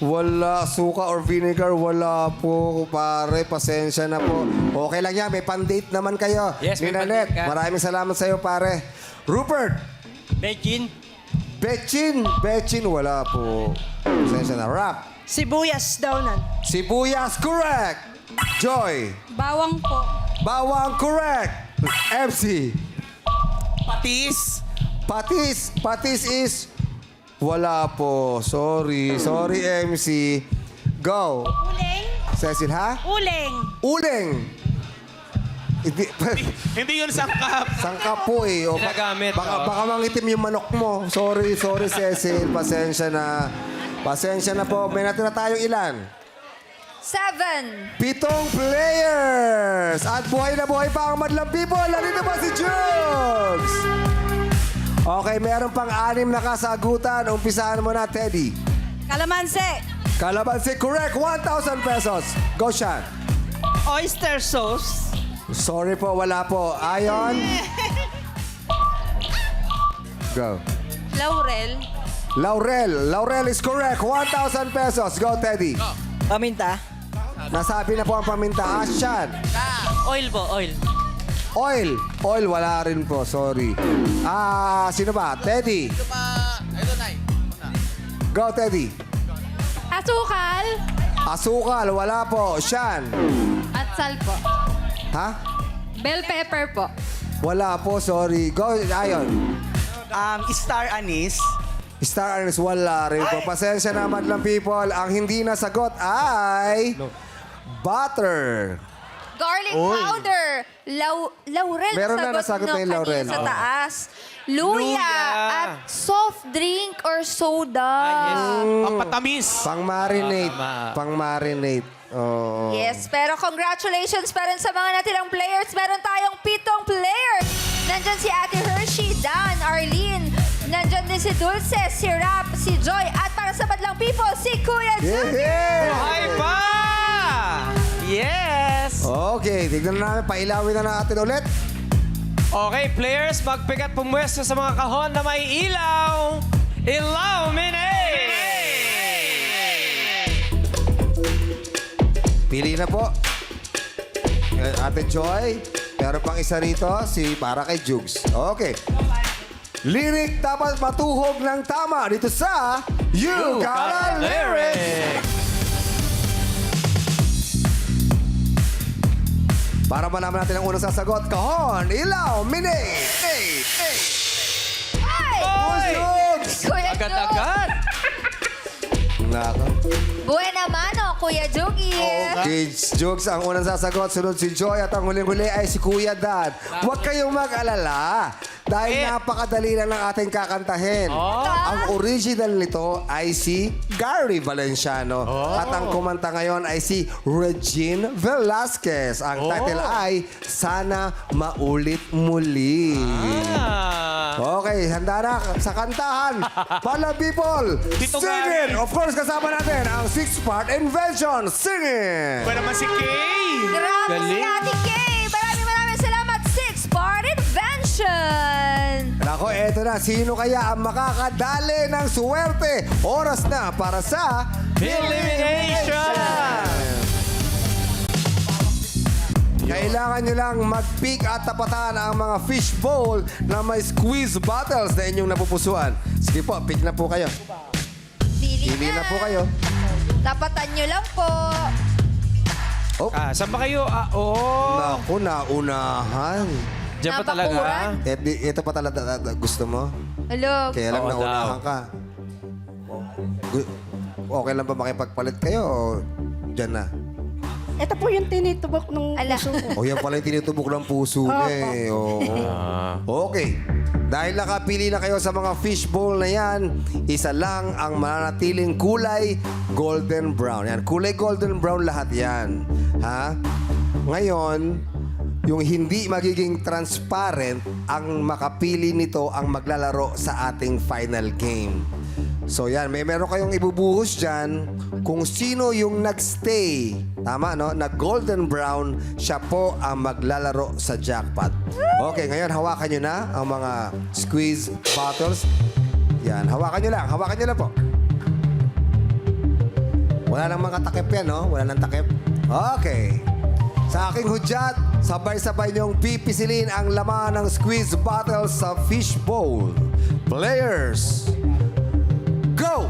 Wala. Suka or vinegar, wala po, pare. Pasensya na po. Okay lang yan. May pan-date naman kayo. Yes, may Ninanette, pan-date ka. maraming salamat sa'yo, pare. Rupert. Begin. Betchin. Betchin, wala po. Pasensya na. Rap. Sibuyas daw nan. Sibuyas, correct. Joy. Bawang po. Bawang, correct. MC. Patis. Patis. Patis is... Wala po. Sorry. Sorry, MC. Go. Uling. Cecil, ha? Uling. Uling. Hindi, Hindi yun sangkap. sangkap po eh. O, Ginagamit, baka mangitim yung manok mo. Sorry, Cecil. Pasensya na. Pasensya na po. May natira tayong ilan? 7. 7 players! At buhay na buhay pa ang madlang people. Nandito pa si Jugs! Okay, meron pang 6 na kasagutan. Umpisahan mo na, Teddy. Kalamansi. Kalabansi, correct. 1,000 pesos. Go, Sean. Oyster sauce. Sorry po, wala po. Ayon. Go. Laurel. Laurel. Laurel is correct. 1,000 pesos. Go, Teddy. Paminta. Nasabi na po ang paminta. Sean. Oil po, oil. Oil. Oil, wala rin po. Sorry. Sino ba? Teddy. Go, Teddy. Asukal. Asukal, wala po. Sean. At sal po. Ha? Bell pepper po. Wala po, sorry. Go, Ayon. Star anise. Star Anise, wala rin po. Pasensya naman lang, people. Ang hindi nasagot ay... Butter. Garlic powder. Laurel. Meron na sagot nasagot na yung kanina laurel. sa Oo. taas. Luya. At soft drink or soda. Ang patamis. Pang-marinate. Tama. Pang-marinate. Oo. Yes, pero congratulations pa rin sa mga natirang players. Meron tayong 7 players. Nandyan si Ate Hershey, Dan, Arlene. Nandyan din si Dulce, si Rap, si Joy. At para sa Madlang People, si Kuya Jun. Yeah! Buhay pa! Yes! Okay, tignan na namin. Pailawin na natin ulit. Okay, players, magpigat pumwesto sa mga kahon na may ilaw. Illuminate! Pili na po. Ate Joy, meron pang isa rito, para kay Jugs. Okay. Lyric dapat matuhog ng tama dito sa You Got a Lyric! Para malaman natin ang unang sasagot, kahon, ilaw, minate! Ay! Jugs! Kuya Jug! Agad-agad! Nako. Buena mano, Kuya Jugi. Okay, Jugs ang unang sasagot. Sunod si Joy at ang huling-huli ay si Kuya Dan. Huwag kayong mag-alala dahil napakadali lang ng ating kakantahin. Ang original nito ay si Gary Valenciano. At ang kumanta ngayon ay si Regine Velasquez. Ang title ay Sana Maulit Muli. Okay, handa na sa kantahan. Pala people, Tito singing! Gary. Of course, kasama natin ang six-part invention. Singing! Ba naman si Kay? Grabe si Ate Kay. Maraming salamat, Six-Part Invention. Nako, eto na. Sino kaya ang makakadali ng suwerte? Oras na para sa Elimination! Kailangan nyo lang mag-pick at tapatan ang mga fishbowl na may squeeze bottles na inyong napupusuan. Sige po, pick na po kayo. Pili na po kayo. Tapatan nyo lang po. Saan ba kayo? Naku, naunahan. Diyan pa talaga? Napakuran. Ito pa talaga gusto mo? Hello. Kaya lang Oo naunahan daw. ka. Okay lang ba makipagpalit kayo o dyan na? Ito po yung tinitubok ng Ala. puso ko. O yan pala yung tinutubok ng puso niya eh. Oo. Okay. Dahil nakapili na kayo sa mga fishbowl na yan, isa lang ang mananatiling kulay golden brown. Yan, kulay golden brown lahat yan. Ha? Ngayon, yung hindi magiging transparent, ang makapili nito ang maglalaro sa ating final game. So yan, meron kayong ibubuhos dyan kung sino yung nagstay. Tama, no? Na golden brown, siya po ang maglalaro sa jackpot. Okay, ngayon hawakan nyo na ang mga squeeze bottles. Yan, hawakan nyo lang po. Wala nang mga takip yan, no? Wala nang takip. Okay. Sa aking hudyat, sabay-sabay niyong pipisilin ang laman ng squeeze bottles sa fish bowl. Players, go!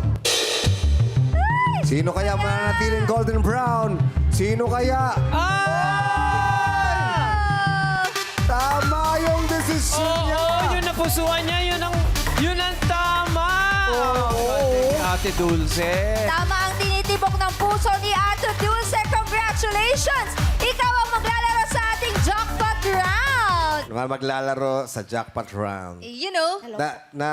Sino kaya mananatiling golden brown? Sino kaya? Tama yung desisyon niya! Yun ang pusuan niya. Yun ang tama. Ate Dulce. Tama ang tinitibok ng puso ni Ate Dulce. Congratulations! Ikaw ang maglalaro sa ating jackpot round. Maglalaro sa jackpot round. You know. Na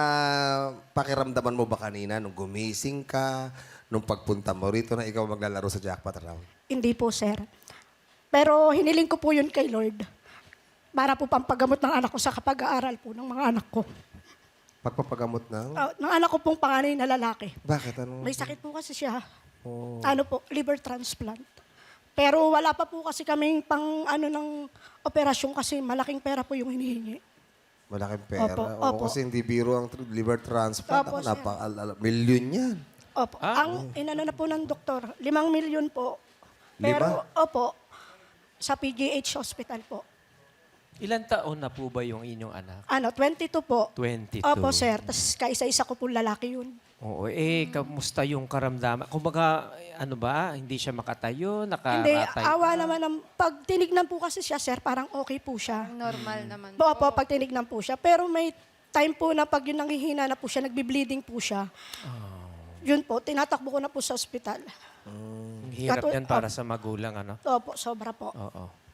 pakiramdaman mo ba kanina nung gumising ka, nung pagpunta mo rito na ikaw maglalaro sa jackpot round? Hindi po, sir. Pero hiniling ko po yun kay Lord. Para po pampagamot ng anak ko sa kapag-aaral po ng mga anak ko. Pagpapagamot ng? Ng anak ko pong panganay na lalaki. Bakit? Ano? May sakit po kasi siya. Ano po, liver transplant. Pero wala pa po kasi kaming ng operasyon kasi malaking pera po yung hinihingi. Malaking pera. Opo, Oo, opo. kasi hindi biro ang liver transplant. Opo, Ako, sir. milyon yan. Opo. Ang inano na po ng doktor, 5 milyon po. Pero, Lima? opo, sa PGH hospital po. Ilan taon na po ba yung inyong anak? 22 po. 22. Opo, sir. Tapos kaisa-isa ko po lalaki yun. Oo, kamusta yung karamdaman? Kumbaga, hindi siya makatayo, Hindi, nakaratay? awa naman. Pag tinignan po kasi siya, sir, parang okay po siya. Normal naman. Opo, pag tinignan po siya. Pero may time po na pag yun nanghihina na po siya, nagbi-bleeding po siya. Yun po, tinatakbo ko na po sa ospital. Hirap Kato- yan para sa magulang, ano? Opo, sobra po. Oo.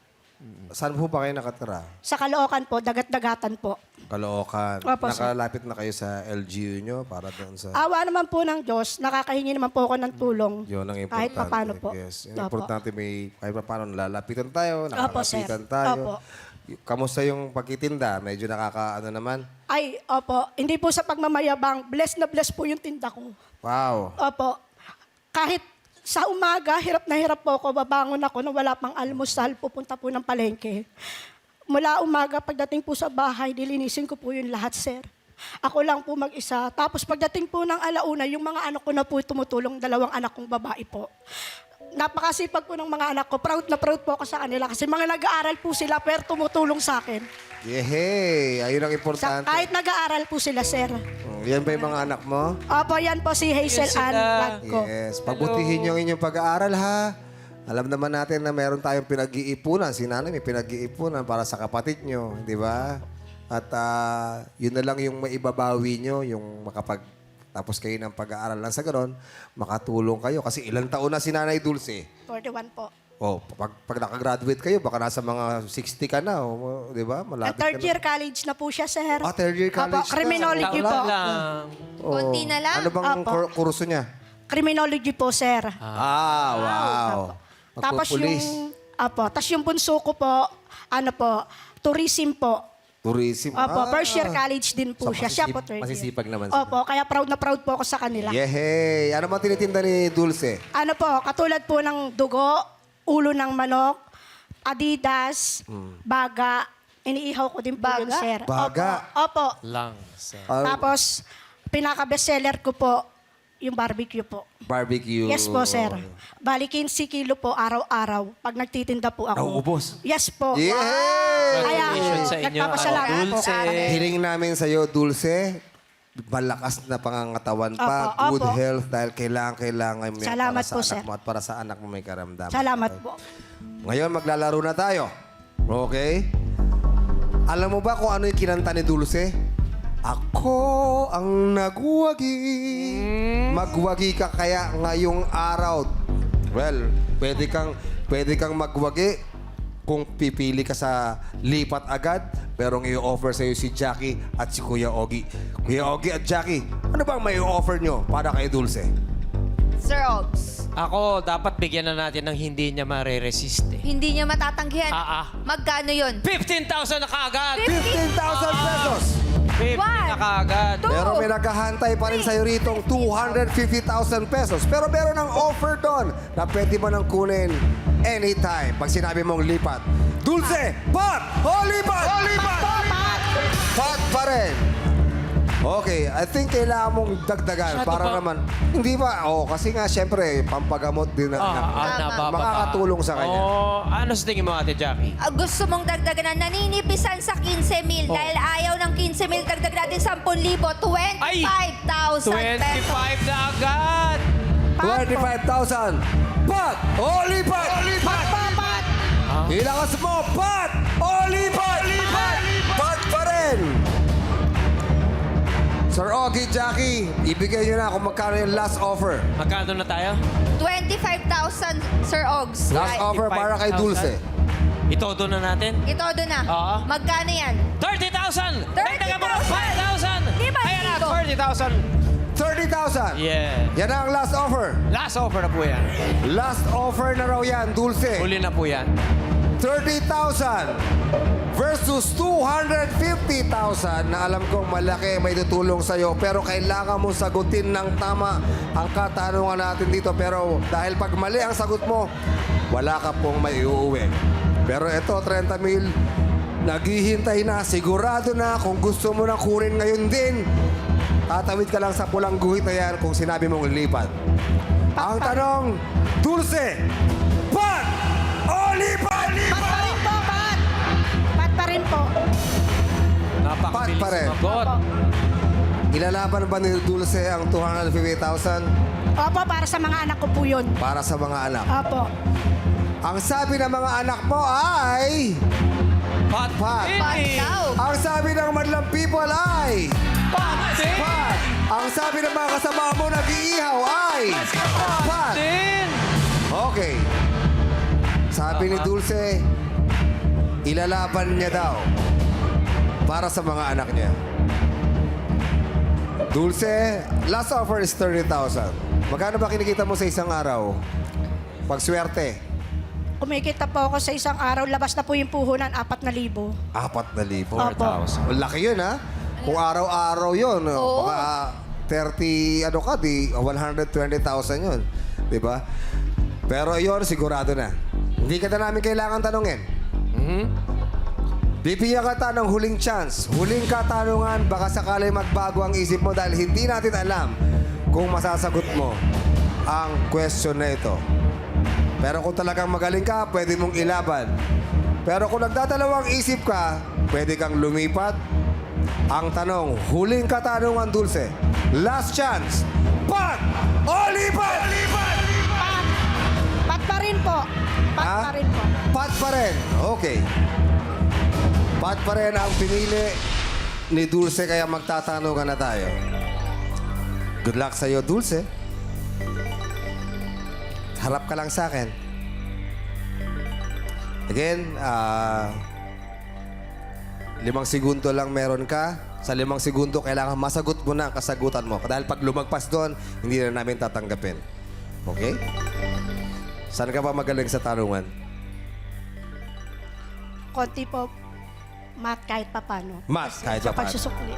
Saan po ba kayo nakatira? Sa Caloocan po, dagat-dagatan po. Caloocan. Opo, sir. Nakalapit na kayo sa LGU nyo para doon sa... Awa naman po ng Diyos, nakakahingi naman po ako ng tulong. Yun ang importante. Kahit papano po. Yes. Yung Opo. importante may kahit paano nalalapitan tayo, Opo, sir. nakakapitan tayo. Opo. Kamusta yung pagkitinda? Medyo naman? Ay, opo. Hindi po sa pagmamayabang. Bless na bless po yung tinda ko. Wow. Opo. Kahit sa umaga, hirap na hirap po ako. Babangon ako na wala pang almusal. Pupunta po ng palengke. Mula umaga, pagdating po sa bahay, dilinisin ko po yun lahat, sir. Ako lang po mag-isa. Tapos pagdating po ng alauna, yung mga anak ko na po tumutulong, 2 anak kong babae po. Napakasipag po ng mga anak ko. Proud na proud po ako sa kanila kasi mga nag-aaral po sila pero tumutulong sa akin. Yehey! Ayun ang importante. Kahit nag-aaral po sila, sir. Yan ba yung mga anak mo? Opo, yan po si Hazel Yes, Ann sila. Blanco. Yes. Pagbutihin niyo ang inyong pag-aaral, ha? Alam naman natin na meron tayong pinag-iipunan. Si nanay may pinag-iipunan para sa kapatid nyo, di ba? At yun na lang yung maibabawi nyo, yung tapos kayo ng pag-aaral lang sa ganon, makatulong kayo. Kasi ilang taon na si Nanay Dulce. 41 po. Oh, pag nakagraduate kayo, baka nasa mga 60 ka na, di ba? At Malapit third ka na. year college na po siya, sir. Ah, third year college Opo, criminology na. po. lang. Oh. Konti na lang. Ano bang Opo. kurso niya? Criminology po, sir. Wow. Tapos Magpupulis. tapos yung bunso ko po, tourism po. Tourism. Opo, first year college din po So, siya. Siya po third year. masisipag naman sila. Opo, kaya proud na proud po ako sa kanila. Yehey! Ano bang tinitinda ni Dulce? Katulad po ng dugo, ulo ng manok, Adidas, baga, iniihaw ko din po yun, Baga? sir. Baga? Opo. Lang. Tapos, pinaka-bestseller ko po, yung barbecue po. Barbecue. Yes po, sir. Bali, 15 kilo po araw-araw pag nagtitinda po ako. Nauubos? Yes po. Yehey! Kaya, Congratulations sa inyo, nagpapasalamat Ate po. Dulce. Hiling namin sa'yo, Dulce, malakas na pangangatawan pa, Opo, good opo. health dahil kailangan mo yan Salamat para sa po, anak sir. mo at para sa anak mo may karamdaman. Salamat po. Ngayon, maglalaro na tayo. Okay? Alam mo ba kung ano yung kinanta ni Dulce? Ako ang nagwagi. Magwagi ka kaya ngayong araw. Well, pwede kang magwagi kung pipili ka sa lipat agad. Pero ngayon offer sa'yo si Jackie at si Kuya Ogie. Kuya Ogie at Jackie, ano bang may offer nyo para kay Dulce? Sir Ogs, Ako, dapat bigyan na natin ng hindi niya mare-resist eh. hindi niya matatanggihan. Magkano yun? 15,000 na kaagad! 15,000 pesos! 50 na kaagad. Two. Pero may naghahantay pa rin sa'yo ritong 250,000 pesos. Pero meron ng offer doon na pwede mo nang kunin anytime pag sinabi mong lipat. Dulce, pat! O lipat! O lipat! Pat pa rin. Okay, I think kailangan mong dagdagan Masyado para pa. naman. Hindi ba? Kasi nga, syempre, pampagamot din na, Nabababa. makakatulong sa kanya. Oh, ano sa tingin mo, Ate Jackie? Gusto mong dagdagan na naninipisan sa 15,000 dahil ayaw ng 15,000, dagdag natin 10,000, 25,000 pesos. 25 na agad! 25,000. Pat! O lipat! O lipat! Pat! Ilakas mo! Pat! O lipat! Lipat! Pat pa rin! Sir Ogie, Jackie, ibigay nyo na kung magkano yung last offer. Magkano na tayo? 25,000, Sir Ogs. Last offer para kay 25,000. Dulce. Itodo na natin? Itodo na. Oo. Magkano yan? 30,000! 30,000! Dagdagan mo ng 5,000! Di ba Ayan na, dito? 30,000! 30,000. Yeah. Yan ang last offer. Last offer na po yan. Last offer na raw yan, Dulce. Huli na po yan. 30,000 versus 250,000 na alam kong malaki may tutulong sa'yo pero kailangan mo sagutin ng tama ang katanungan natin dito pero dahil pag mali ang sagot mo, wala ka pong may iuuwi. Pero ito, 30,000, naghihintay na, sigurado na kung gusto mo na kunin ngayon din, tatawid ka lang sa pulang guhit na yan kung sinabi mong lipat. Ang tanong, Dulce, pat o lipat? Pat pa rin po, pat! Pat pa rin po. Napakabilis pa rin. sumagot. Ilalaban ba ni Dulce ang 250,000 Opo, para sa mga anak ko po yun. para sa mga anak? Opo. Ang sabi ng mga anak mo ay... Pat! Pat. Pat daw. Ang sabi ng Madlang people ay... Pat! Pat. Ang sabi ng mga kasama mo nag-iihaw ay... Pat. Din! Okay. Sabi ni Dulce, ilalaban niya daw para sa mga anak niya. Dulce, last offer is 30,000. Magkano ba kinikita mo sa isang araw? Pag swerte, Kumikita po ako sa isang araw, labas na po yung puhunan, 4,000. 4,000. Opo. Laki yun, ha? Kung araw-araw yun, Oo. baka 30, 120,000 yun. Di ba? Pero yun, sigurado na. Hindi ka na namin kailangan tanungin. Bibigyan kita ng huling chance. Huling katanungan, baka sakali magbago ang isip mo dahil hindi natin alam kung masasagot mo ang question na ito. Pero kung talagang magaling ka, pwede mong ilaban. Pero kung nagdadalawang isip ka, pwede kang lumipat. Ang tanong, huling katanungan, Dulce. Last chance. Pat o lipat? Pat pa rin po. Pat Ha? pa rin po. Pat pa rin. Okay. Pat pa rin ang pinili ni Dulce, kaya magtatanungan na tayo. Good luck sa'yo, Dulce. Harap ka lang sa akin. Again, 5 segundo lang meron ka. Sa 5 segundo, kailangan masagot mo na ang kasagutan mo. Dahil pag lumagpas doon, hindi na namin tatanggapin. Okay? Saan ka ba magaling sa tanungan? Konti po, math kahit papano. Math, kahit Sa papaano. pagsusukli.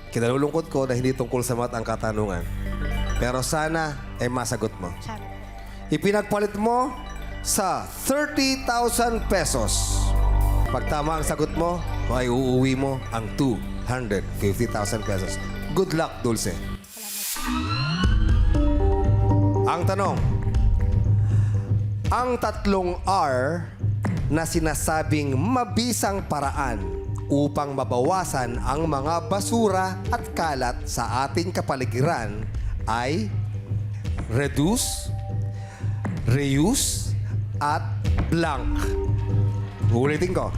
Kinalulungkot ko na hindi tungkol sa math ang katanungan. Pero sana ay masagot mo. Sana po. Ipinagpalit mo sa 30,000 pesos. Pag tama ang sagot mo, ay uuwi mo ang 250,000 pesos. Good luck, Dulce. Ang tanong, ang 3 R na sinasabing mabisang paraan upang mabawasan ang mga basura at kalat sa ating kapaligiran ay reduce, reuse, at blank. Ulitin ko.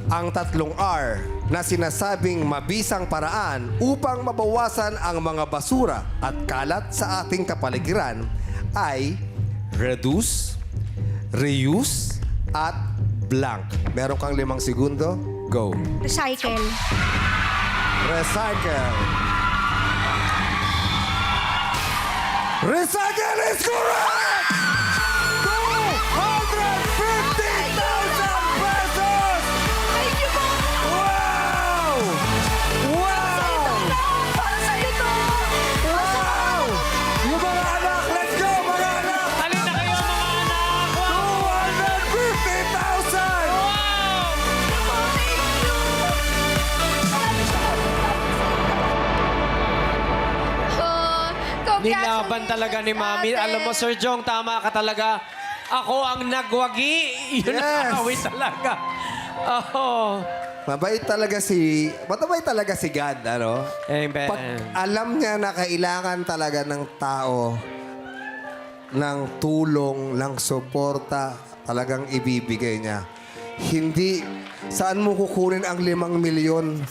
Ang 3 R na sinasabing mabisang paraan upang mabawasan ang mga basura at kalat sa ating kapaligiran ay reduce, reuse, at blank. Meron kang 5 segundo. Go. Recycle. Recycle. Recycle is correct! 250,000 pesos! Thank you po! Wow! Wow! Para sa'yo to! Wow! Yung mga anak, let's go mga anak! Halina kayo mga anak! 250,000! Oh, Nilaban talaga ni Mami. Ate. Alam mo, Sir Jong, tama ka talaga. Ako ang nagwagi. Yun Yes. ang nakawin talaga. Oh. Mabait talaga si God, ano? Amen. Pag alam niya na kailangan talaga ng tao ng tulong, ng suporta, talagang ibibigay niya. Hindi, saan mo kukunin ang 5 milyon?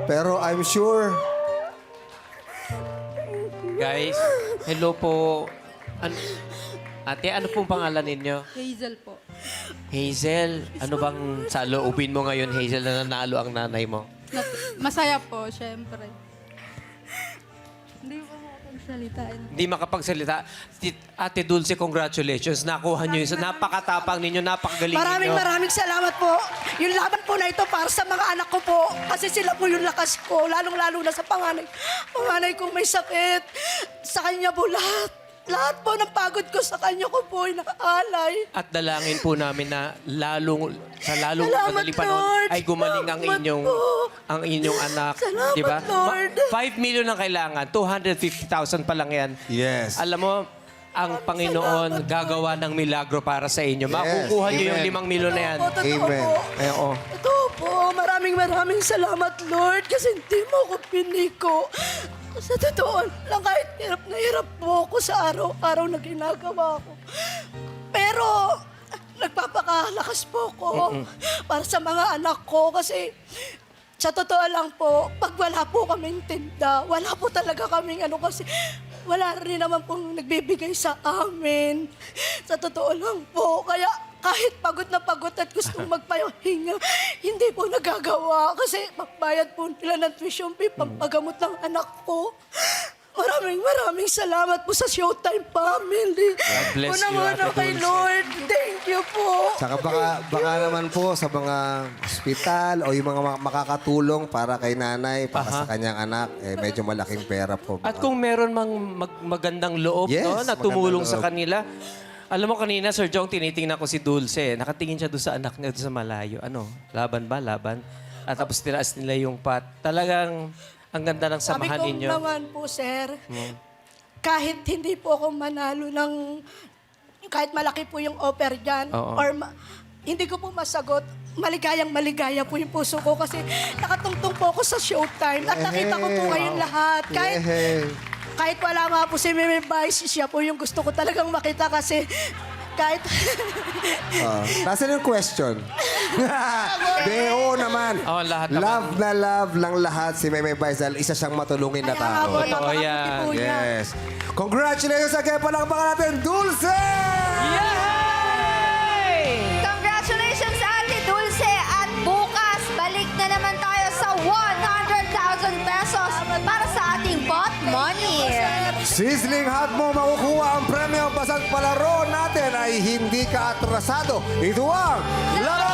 Pero I'm sure, Guys, hello po. Ate, ano pong pangalan ninyo? Hazel po. Hazel. Ano bang sa loobin mo ngayon, Hazel, na nanalo ang nanay mo? Masaya po, syempre. Hindi po makapagsalita. Hindi makapagsalita. Ate Dulce, congratulations. Nakuha nyo yun. Napakatapang ninyo, napakagaling ninyo. Maraming salamat po. Yung laban po na ito para sa mga anak ko po. Kasi sila po yung lakas ko. Lalong-lalo na sa panganay. Panganay kong may sakit. Sa kanya po lahat. Lahat po ng pagod ko sa kanya ko po ay nakaalay. At dalangin po namin na lalong Salamat, madaling panahon Lord. ay gumaling Salamat ang inyong anak. Salamat, Di ba? Lord. 5 million ang kailangan. 250,000 pa lang yan. yes. Alam mo, ang Panginoon gagawa ng milagro para sa inyo. Yes. Makukuha niyo yung Amen. 5 million na yan. Totoo Amen. po. Ay, oo. Totoo po. Maraming salamat, Lord. Kasi hindi mo ako piniko. Sa totoo lang, kahit hirap na hirap po ako sa araw-araw na ginagawa ko. Pero, nagpapakalakas po ko para sa mga anak ko. Kasi, sa totoo lang po, pag wala po kaming tinda, wala po talaga kaming kasi wala rin naman pong nagbibigay sa amin. Sa totoo lang po. Kaya kahit pagod na pagod at gustong magpahinga, hindi po nagagawa. Kasi magbayad po nila ng tuition fee, pampagamot ng anak ko. Maraming salamat po sa Showtime family. God bless you, Unang-una Ate kay Dulce. Lord. Thank you po. Saka baka naman po sa mga ospital o yung mga makakatulong para kay nanay, para sa kanyang anak, medyo malaking pera po. At kung meron mang magandang loob Yes, no, na tumulong magandang sa loob. kanila. Alam mo kanina, Sir Jong, tinitingnan ko si Dulce. Nakatingin siya doon sa anak niya doon sa malayo. Ano? Laban ba? Laban? At tapos tinaas nila yung pot. Talagang ang ganda ng Sabi samahan ko ninyo. naman po, sir, kahit hindi po ako manalo ng, kahit malaki po yung offer dyan, Oo. or hindi ko po masagot, maligaya po yung puso ko kasi nakatungtong po ako sa Showtime at nakita ko po kayong lahat. Kahit wala nga po si Mimi Vice, siya po yung gusto ko talagang makita kasi kahit... Nasaan yung question? Oo naman. Oo, lahat naman. Love na love lang lahat si Meme Vice dahil isa siyang matulungin na Kaya nga po, tao. Totoo napakabuti yan. po niya. Yes. Congratulations again. Palakpakan natin, Dulce! Congratulations, Ate Dulce! At bukas, balik na naman tayo sa 100,000 pesos para sa ating pot money. Sizzling hot mo makukuha ang premyo basang palaro natin ay hindi ka atrasado. Ito ang Laro